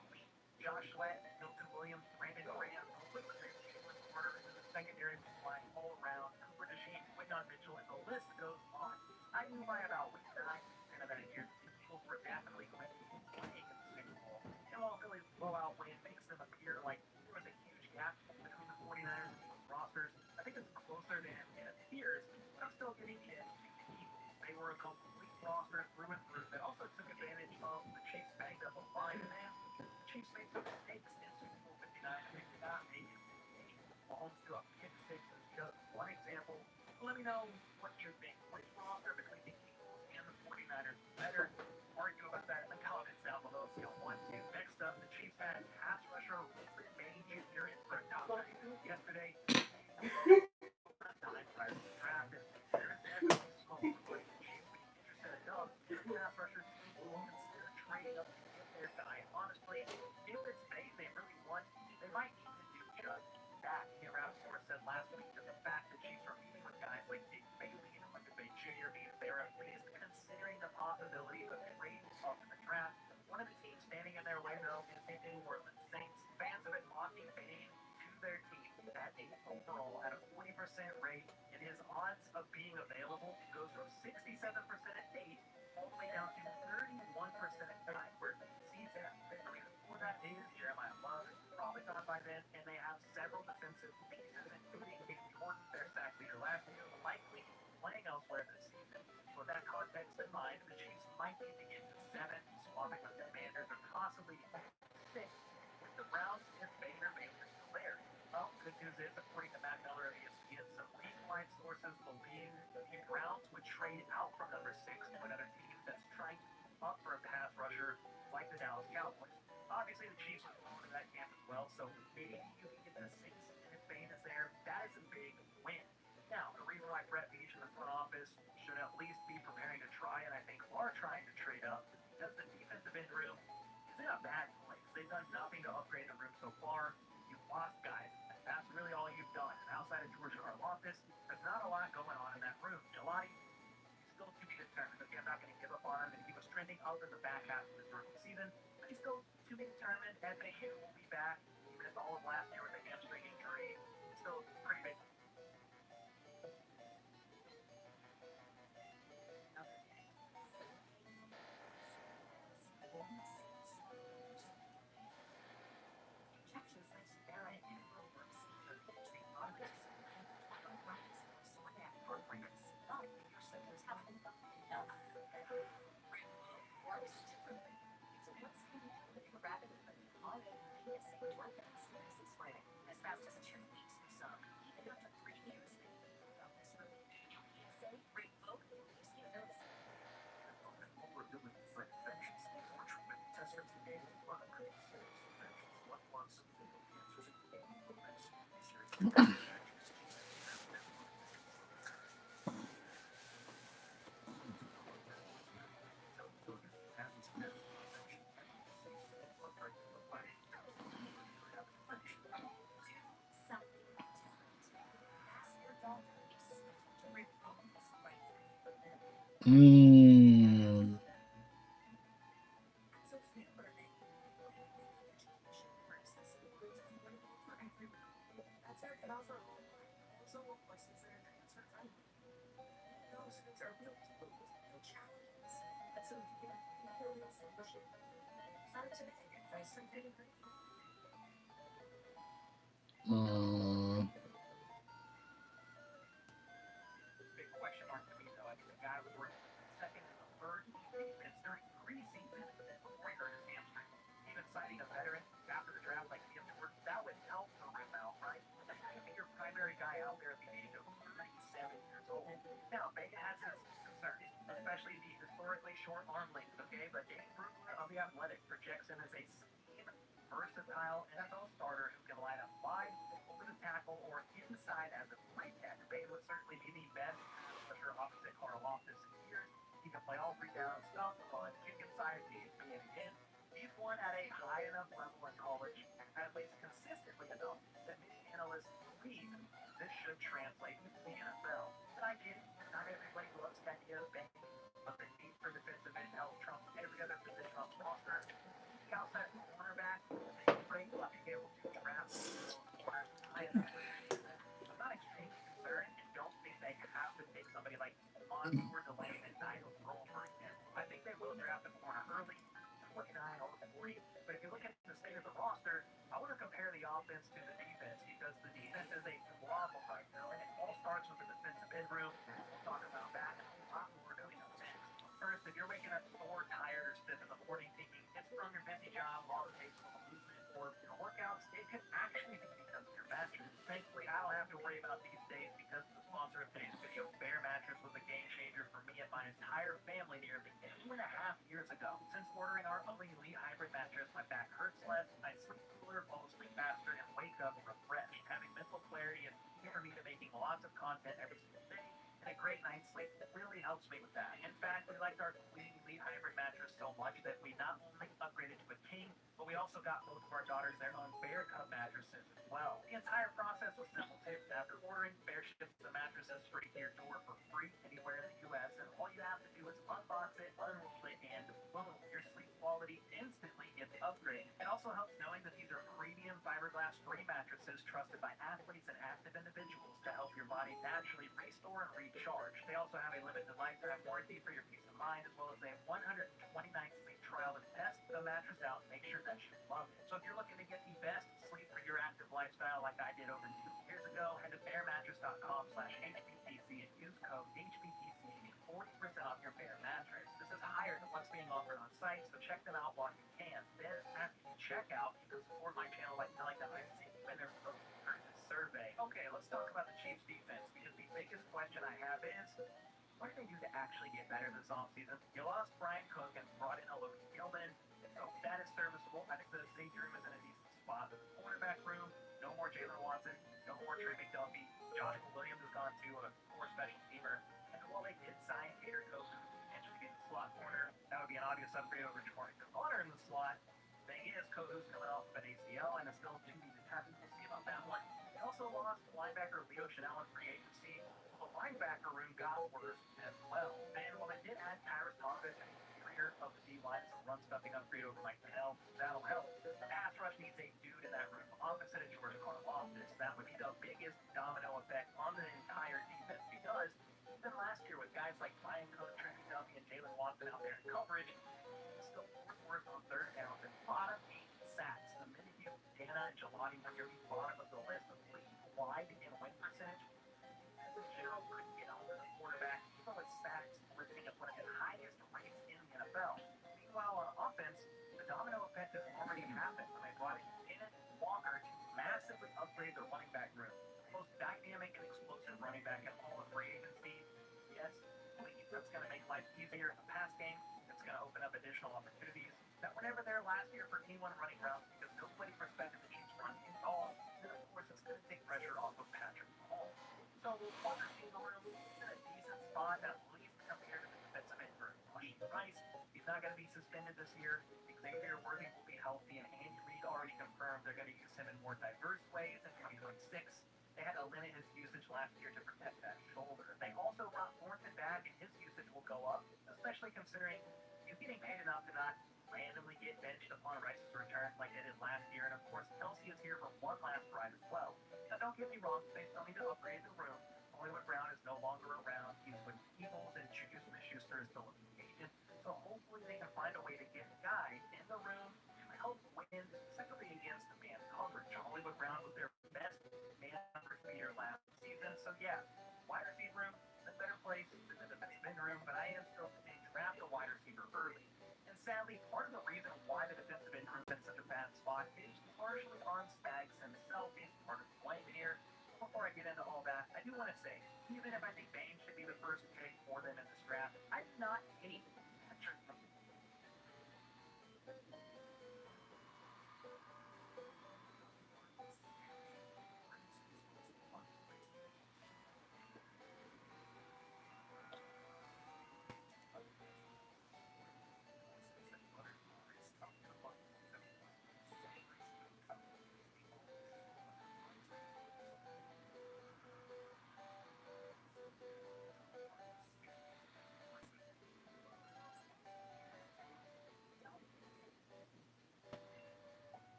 Josh Sweat, Milton Williams, Brandon Graham, Oakland Crew, Jalen Carter, and then the secondary was flying all around. Cooper DeJean, Quinton Mitchell, and the list goes on. I knew by about week 9 and 10 of that year that the Eagles were definitely going to be playing in the Super Bowl. And while Philly's blowout win makes them appear like there was a huge gap between the 49ers and Eagles rosters, I think it's closer than it appears, but I'm still giving the edge to the Eagles. They were a complete roster through and through that also took advantage of the Chiefs' banged up line, and the Chiefs made some mistakes in Super Bowl 59 that they did not make in 58. Mahomes threw a pick six is just one example. Let me know what you think. Which roster between the Eagles and the 49ers is better? Argue about that in the comments down below if you want to. Next up, the Chiefs had pass rusher Ruben May Jr. in for a top yesterday. Time prior to the draft, and there's definitely smoke regarding the Chiefs being interested enough in a pass rusher to consider trading up to get their guy. And honestly, if it's they really want, they might need to do just that. Ian Rappaport said last week that the fact that Chiefs are meeting with guys like Dick Bailey and Ruben Bay Jr. means they're at least considering the possibility of trading up in the draft. One of the teams standing in their way, though, is the New Orleans Saints. Fans have been mocking Bane to their team at 8th overall at a 40% rate, and his odds of being available goes from 67% at 8 all the way down to 31% at 9, where season the reason for that is Jeremiah Love is probably gone by then, and they have several defensive pieces, including Cam Jordan, their sack leader last year, likely playing elsewhere this season. So with that context in mind, the Chiefs might need to get to 7, swapping with the Commanders, or possibly 6. With the Browns, if Baylor's still there. Well, good news is, according to Matt Miller of ESPN, some league-wide sources believe the Browns would trade out from number 6 to another team that's trying to move up for a pass rusher like the Dallas Cowboys. Obviously, the Chiefs would fall into that camp as well, so maybe you can get to 6, and if Bane is there, that is a big win. Now, the reason why Brett Veach and the front office should at least be preparing to try, and I think are trying to trade up, is because the defensive end room is in a bad place. They've done nothing to upgrade the room so far. You've lost guys. That's really all you've done. And outside of George Karlaftis, there's not a lot going on in that room. Jelani, he's still to be determined. Okay, I'm not going to give up on him. And he was trending up in the back half of his rookie season, but he's still to be determined. FAU will be back. He missed all of last year with a hamstring injury. Still pretty big. Something different. Ask your daughters. Remains life. Mm. So fear learning, education versus schools is affordable for everyone. Better can offer online also courses that are transfer friendly. No students are built to lose, no challenges. At Sophia, we feel real solution. Scientific advice from favorite. Mm. Big question mark to me, though. I think the guy was working second and the third team defense during preseason before he hurt his hamstring. Even citing a veteran after the draft like Cam Jordan, that would help the rim out, right? But then you're going to be your primary guy out there at the age of 37 years old. Now, Vega has his concerns, especially the historically short arm length, okay? But Dave Brugler of The Athletic projects him as a scheme versatile NFL starter who can line up wide over the tackle or inside as a three tech. Bane would certainly be the best pass rusher opposite Carl Loftus in years. He can play all three downs, stop the run, kick inside DHB, and again, he's won at a high enough level in college, at least consistently enough, that many analysts believe this should translate to the NFL. And I get it, not everybody loves the idea of Bane, but the need for defensive end help trumps every other position on the roster. The outside cornerback, they great about being able to draft corners high enough for their defense. I'm not extremely concerned and don't think they have to take somebody like Montour, Delane, and Nigel Pearl, for example. I think they will draft a corner early, 29 or 40. But if you look at the state of the roster, I want to compare the offense to the defense because the defense is a problem right now, and it all starts with the defensive end room. We'll talk about that and a lot more coming up next. First, if you're waking up sore, tired, or stiff in the morning thinking it's from your busy job, long days full of movement, or workouts, it could actually be because of your mattress. Thankfully, I don't have to worry about these days because of the sponsor of today's video, Bear Mattress, was a game changer for me and my entire family nearly 2.5 years ago. Since ordering our only Elite Hybrid mattress, my back hurts less, I sleep cooler, fall asleep faster, and wake up refreshed. Having mental clarity is key for me to making lots of content every single day, and a great night's sleep really helps me with that. In fact, we liked our Queen Elite Hybrid mattress so much that we not only upgraded to a king, but we also got both of our daughters their own Bear Cub mattresses as well. The entire process was simple too. After ordering, Bear ships the mattresses straight to your door for free anywhere in the U.S., and all you have to do is unbox it, unroll it, and boom, your sleep quality instantly gets upgraded. It also helps knowing that these are premium fiberglass free mattresses trusted by athletes and active individuals to help your body naturally restore and recharge. They also have a limited lifetime warranty for your peace of mind, as well as a 120-night sleep trial to test the mattress out and make sure that you love it. So if you're looking to get the best sleep for your active lifestyle like I did over 2 years ago, head to bearmattress.com/HBTC and use code HBTC to get 40% off your Bear mattress. This is higher than what's being offered on site, so check them out while you can. Then after you check out, you can support my channel by telling them I've seen you and they're through this survey. Okay, let's talk about the Chiefs defense because the biggest question I have is, what do they do to actually get better this offseason? You lost Brian Cook and brought in a Logan Gilman, so that is serviceable. I think the safety room is in a decent spot. The cornerback room, no more Jalen Watson, no more Trey McDuffie. Joshua Williams has gone to a core special teamer. And while they did sign Gator Koku to potentially be the slot corner, that would be an obvious upgrade over Jamari Connor in the slot. Thing is, Koku's coming off of an ACL and is still to be determined. We'll see about that one. They also lost linebacker Leo Chanel in free agency. The linebacker room got worse as well. And while they did add Tyrus Thomas and interior of the D-line, some run stuffing upgrade over Mike Pennell, that'll help. The pass rush needs a dude in that room opposite of George Karlaftis. That would be the biggest domino effect on the entire defense because even last year with guys like Brian Cook, Trent McDuffie, and Jalen Watson out there in coverage, still fourth worst on third downs and bottom 8 sacks. The minute you Dana and Jelani were near the bottom of the list of league wide in win percentage, defense in general couldn't get home to the quarterback, even with sacks listing at one of the highest rates in the NFL. Meanwhile, on offense, the domino effect has already happened when they brought in Kenneth Walker to massively upgrade their running back room. The most dynamic and explosive running back in all of free agency. Yes, please, that's going to make life easier in the pass game. It's going to open up additional opportunities that were never there last year for anyone running routes because nobody respected the Chiefs' run game at all. And of course, it's going to take pressure off He's not going to be suspended this year. Xavier Worthy will be healthy, and Andy Reid already confirmed they're going to use him in more diverse ways in 2026. They had to limit his usage last year to protect that shoulder. They also brought Thornton back, and his usage will go up, especially considering he's getting paid enough to not randomly get benched upon Rice's return like they did last year. And of course, Kelsey is here for one last ride as well. Now, don't get me wrong, they still need to upgrade the room. Hollywood Brown is no longer around. He's with the Eagles, and Juju Smith-Schuster is still a free agent. So hopefully they can find a way to get guys in the room to help win, specifically against the man coverage. Hollywood Brown was their best man coverage leader last season. So yeah, wide receiver room is a better place than the defensive end room, but I am still saying draft a wide receiver early. And sadly, part of the reason why the defensive end room is in such a bad spot is partially on Spags himself. He's part of the blame here. Before I get into all that, I do want to say, even if I think Bain should be the first pick for them in this draft, I do not hate Patrick.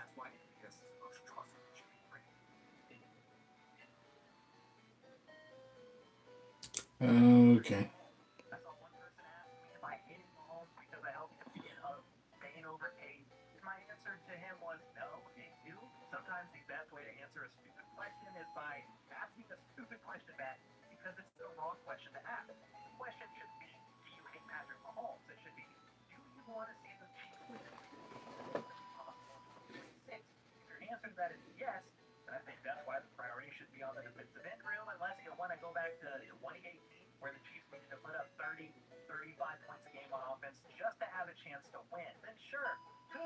That's why ABS is the most trusted shipping brand. Okay. I saw one person ask me if I hated Mahomes because I helped him get Bane over Kate. My answer to him was no, I do. Sometimes the best way to answer a stupid question is by asking a stupid question back because it's the wrong question to ask. The question shouldn't be, do you hate Patrick Mahomes? It should be, do you want to see the Chiefs win the 2026? If your answer to that is yes, then I think that's why the priority should be on the defensive end room, unless you want to go back to 2018 where the Chiefs needed to put up 30, 35 points a game on offense just to have a chance to win. Then sure, who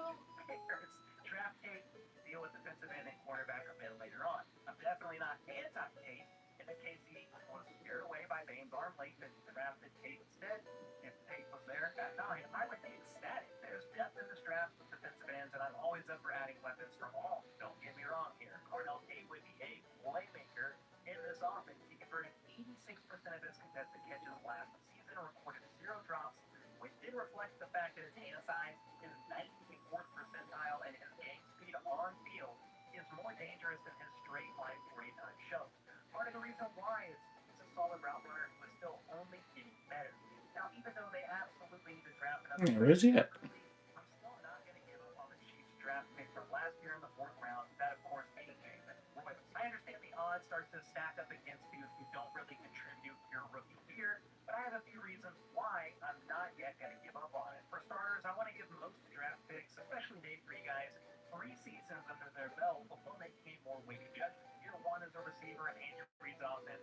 cares? Draft Tate, deal with defensive end and cornerback a bit later on. I'm definitely not anti-Tate. In the case he was scared away by Bane's arm length and drafted Tate instead. If Tate was there at 9, I would be ecstatic. There's depth in this draft with defensive ends, and I'm always up for adding weapons from all. Don't get me wrong here. Cardell Tate would be a playmaker in this offense. He converted 86% of his contested catches last season, recorded 0 drops, which did reflect the fact that his hand size is 94th percentile and his game speed on field is more dangerous than his straight line 49 shows. Part of the reason why is he's a solid route runner who is still only getting better. Now, even though they absolutely need to draft another Where is he at? early, I'm still not going to give up on the Chiefs draft pick from last year in the 4th round. That, of course, being James Royals. I understand the odds start to stack up against you if you don't really contribute your rookie year, but I have a few reasons why I'm not yet going to give up on it. For starters, I want to give most draft picks, especially day 3 guys, 3 seasons under their belt before they gain more weighted judgment. Year 1 as a receiver and Andy Reid's offense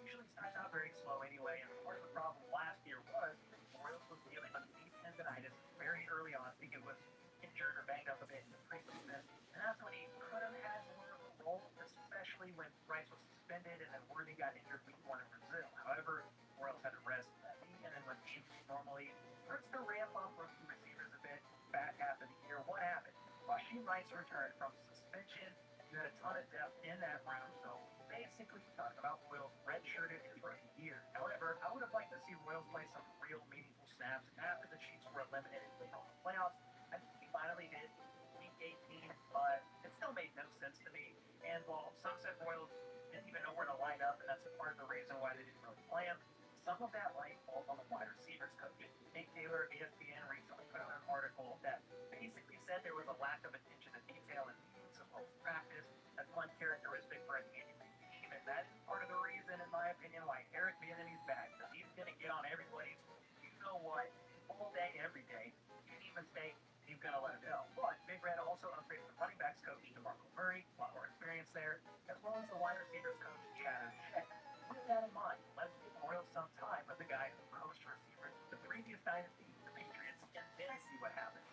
usually starts out very slow anyway, and part of the problem last year was Royals was dealing with knee tendonitis very early on. I think it was injured or banged up a bit in the preseason, and that's when he could have had more of a role, especially when Rice was suspended and then Worthy got injured week 1 in Brazil. However, Royals had to rest that knee, and then when games normally starts to ramp up rookie receivers a bit back half of the year, what happened? Rasheen Rice returned from suspension. You had a ton of depth in that room, so basically we're talking about Royals redshirted his rookie year. However, I would have liked to see Royals play some real meaningful snaps after the Chiefs were eliminated from the playoffs. I think he finally did week 18, but it still made no sense to me. And while some said Royals didn't even know where to line up, and that's part of the reason why they didn't really play him, some of that light falls on the wide receivers coach. Nate Taylor of ESPN recently put out an article that basically said there was a lack of attention to detail in meetings as well as practice. That's one characteristic for an Andy Reid team, and that is part of the reason, in my opinion, why Eric Bieniemy's back. Because he's going to get on everybody's, you know what, all day, every day. Any mistake, he's going to let it go. But Vic Big Red also upgraded the running backs coach to Marco Murray, a lot more experience there, as well as the wide receivers coach Chad O'Shea. With that in mind, let's give Royal some time with the guy who coached receivers the previous dynasty, the Patriots, and then see what happens.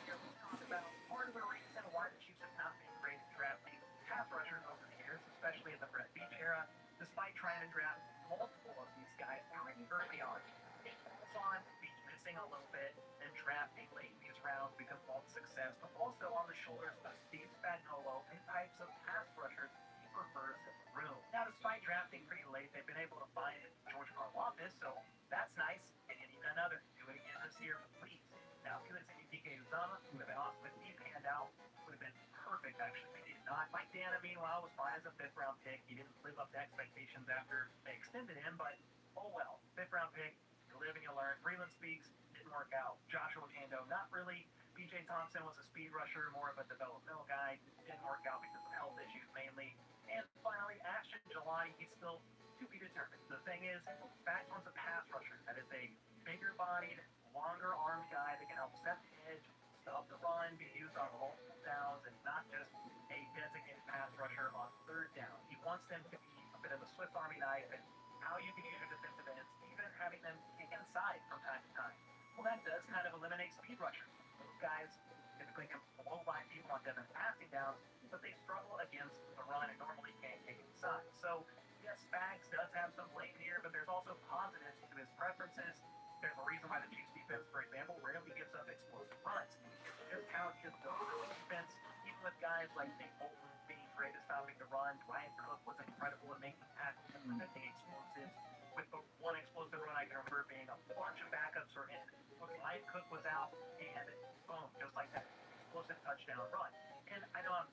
Here we talk about part of the reason why the Chiefs have not been great at drafting pass rushers over the years, especially in the Brett Beach era, despite trying to draft multiple of these guys pretty early on. Beach on, Beach missing a little bit, and drafting late in these rounds because of all the success, but also on the shoulders of Steve Spagnuolo and types of pass rushers he prefers in the room. Now, despite drafting pretty late, they've been able to find George Karlaftis, so that's nice, and you need another. Do it again this year, please. Now, Kulitzini DK Uzama would have been awesome if he panned out. Would have been perfect, actually. But he did not. Mike Dana, meanwhile, was fine as a fifth-round pick. He didn't live up to expectations after they extended him, but oh well. Fifth-round pick. You live and you learn. Breland Speaks didn't work out. Joshua Kando, not really. BJ Thompson was a speed rusher, more of a developmental guy. Didn't work out because of health issues mainly. And finally, Ashton July, he's still to be determined. The thing is, Spags wants a pass rusher that is a bigger-bodied, longer-armed guy that can help set the edge, stop the run, be used on multiple downs, and not just a designated pass rusher on third down. He wants them to be a bit of a Swiss Army knife and how you can use your defensive ends, even having them kick inside from time to time. Well, that does kind of eliminate speed rushers. Those guys typically can blow by people on them and passing downs, but they struggle against the run and normally can't kick inside. So, yes, Spags does have some blame here, but there's also positives to his preferences. There's a reason why the Chiefs defense, for example, rarely gives up explosive runs. Just how he is built for the defense, even with guys like Nick Bolton being great at stopping the run, Ryan Cook was incredible at making tackles and preventing explosives. With the one explosive run I can remember being a bunch of backups were in. Ryan Cook was out, and boom, just like that, explosive touchdown run. And I know I'm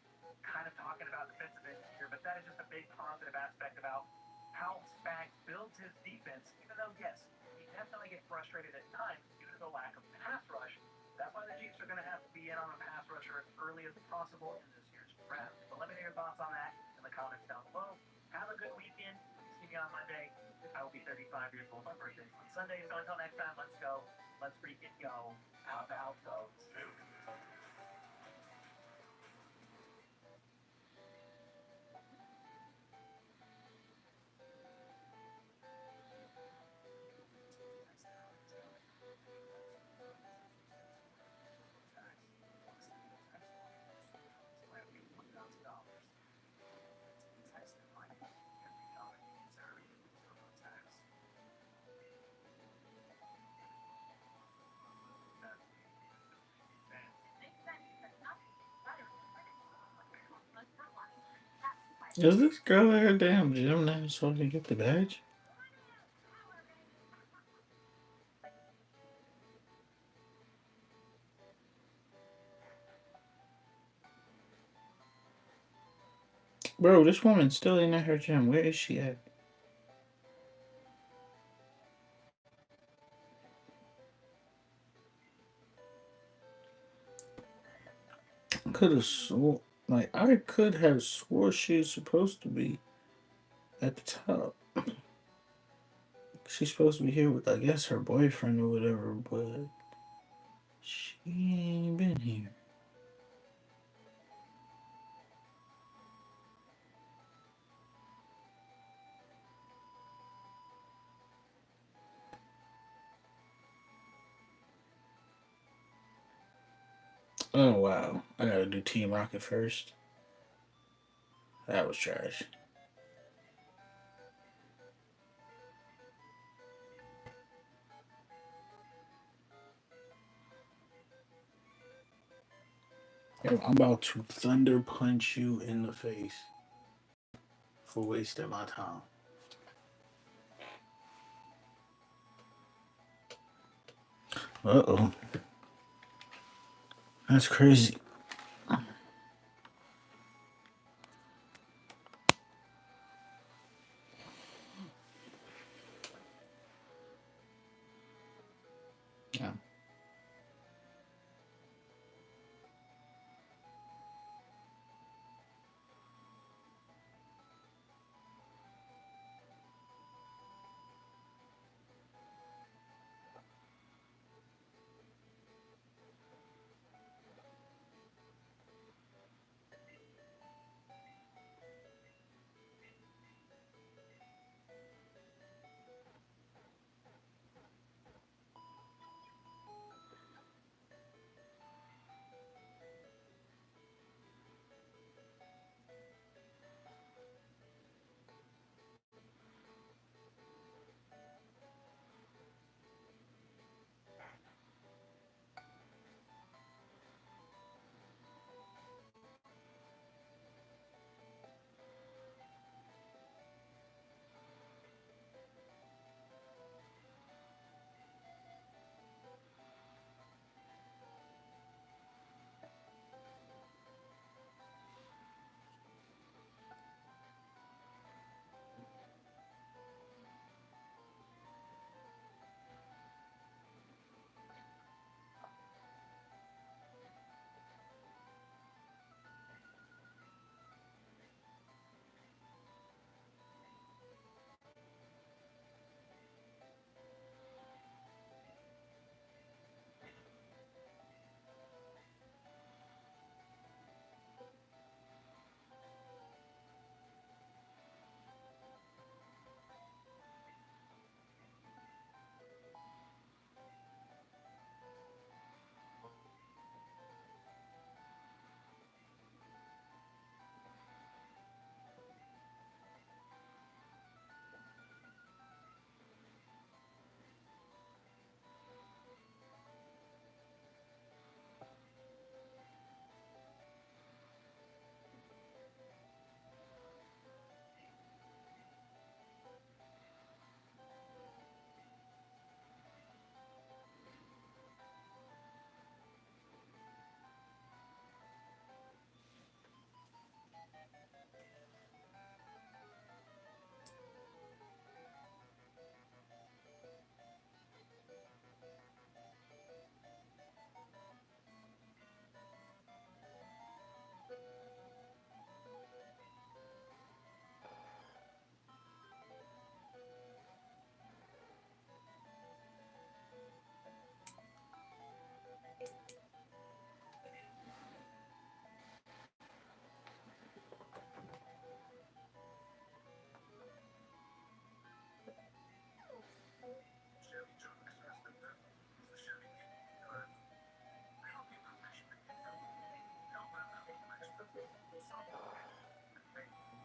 kind of talking about defensive ends here, but that is just a big positive aspect about how Spags builds his defense, even though, yes, he definitely get frustrated at times due to the lack of pass rush. That's why the Chiefs are going to have to be in on a pass rusher as early as possible in this year's draft. But let me know your thoughts on that in the comments down below. Have a good weekend. See me on Monday. I will be 35 years old. My birthday is on Sunday. So until next time, let's go. Let's freaking go. How about those? Is this girl at her damn gym now so I can get the badge? Bro, this woman's still in at her gym. Where is she at? Could have swore, like I could have swore she's supposed to be at the top. She's supposed to be here with, I guess, her boyfriend or whatever, but she ain't been here. Oh wow, I gotta do Team Rocket first. That was trash. Yo, I'm about to thunder punch you in the face for wasting my time. Uh oh, that's crazy. Yeah.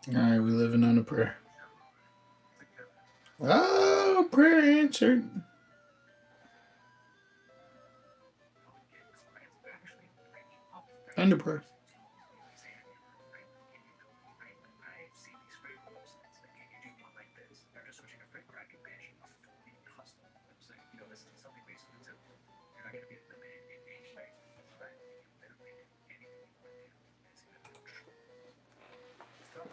All right, we living on a prayer. Oh, prayer answered. Under prayer. I've seen these fake websites. Like, can you do one like this? They're just switching a fake bragging page to a fully custom website. This is something basically simple. You're not going to be limited in any way. But you can literally do anything you want to do. It's going to feel true. Let's go.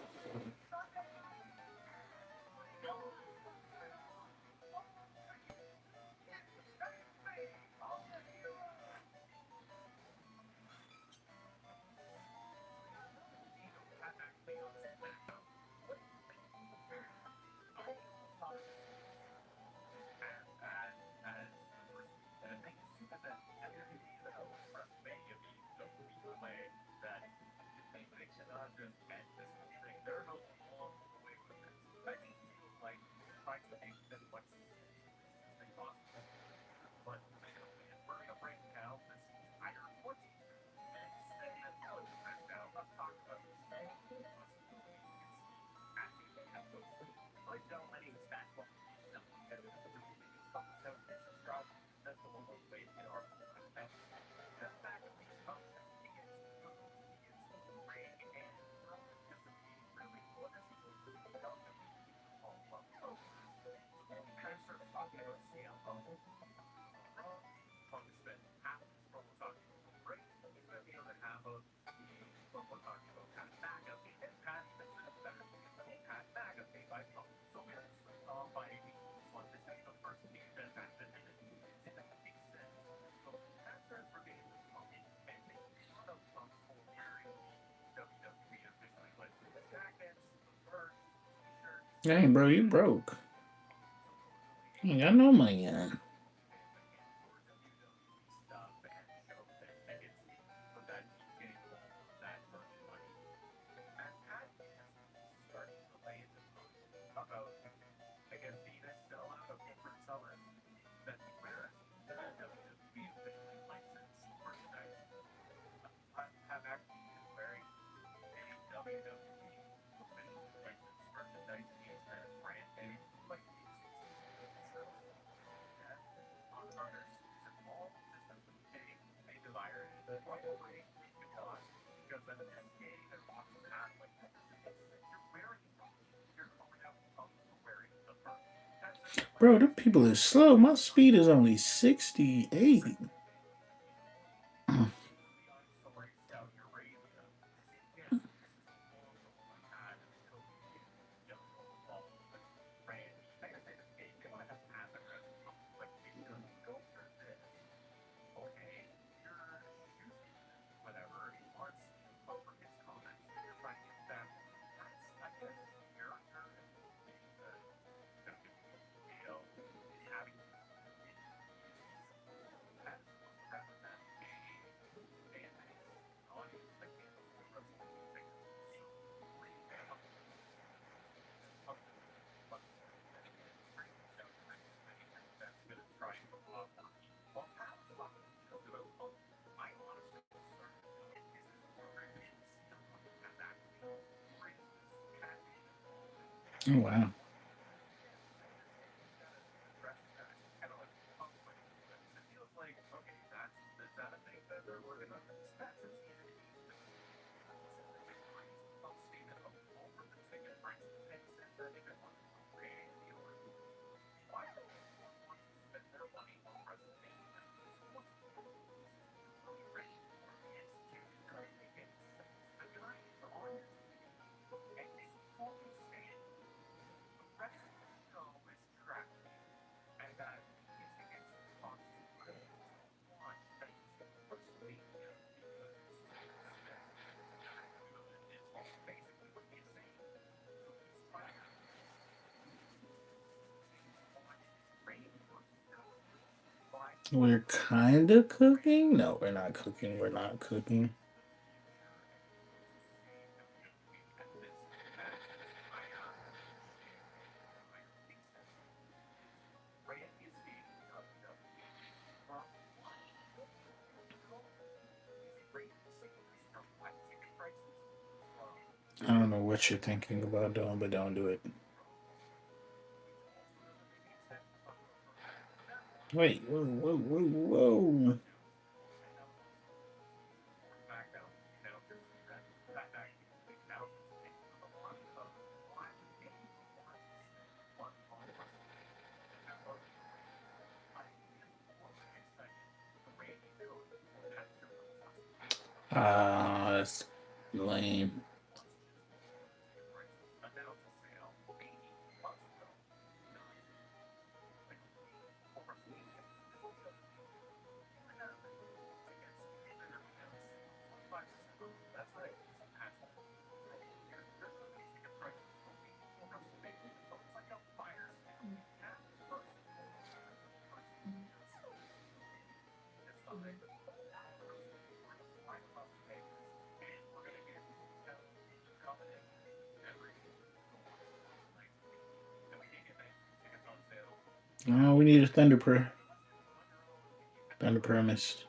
Dang, bro, you broke. You ain't got no money on. Bro, them people is slow. My speed is only 68. Oh, wow. We're kind of cooking? No, we're not cooking. We're not cooking. I don't know what you're thinking about doing, but don't do it. Wait, whoa, whoa, whoa, whoa. Ah, that's lame. Oh, we need a thunder prayer. Thunder prayer missed.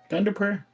Thunder prayer.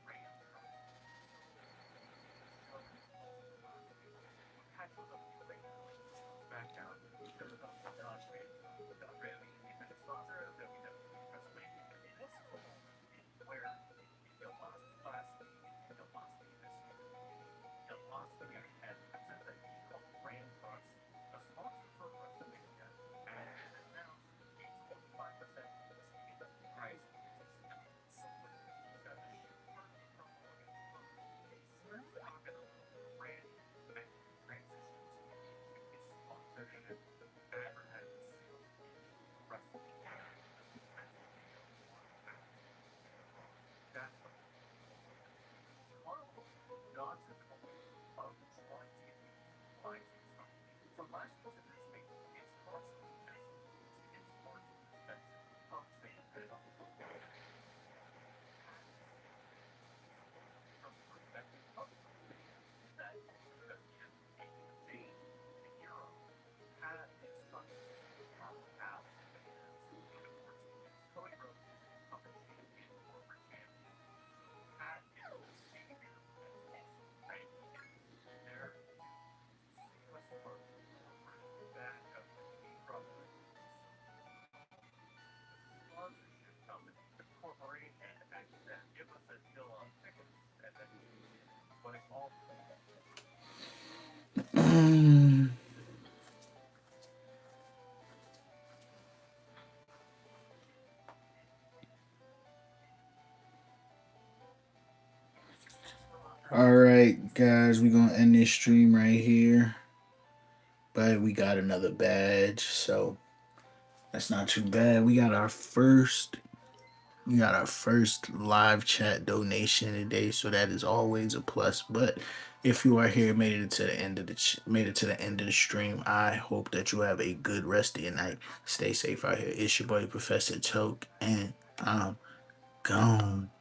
Mm. All right, guys, we're gonna end this stream right here. But we got another badge, so that's not too bad. We got our first live chat donation today, so that is always a plus. But if you are here, made it to the end of the stream, I hope that you have a good rest of your night. Stay safe out here. It's your boy Professor Choke, and I'm gone.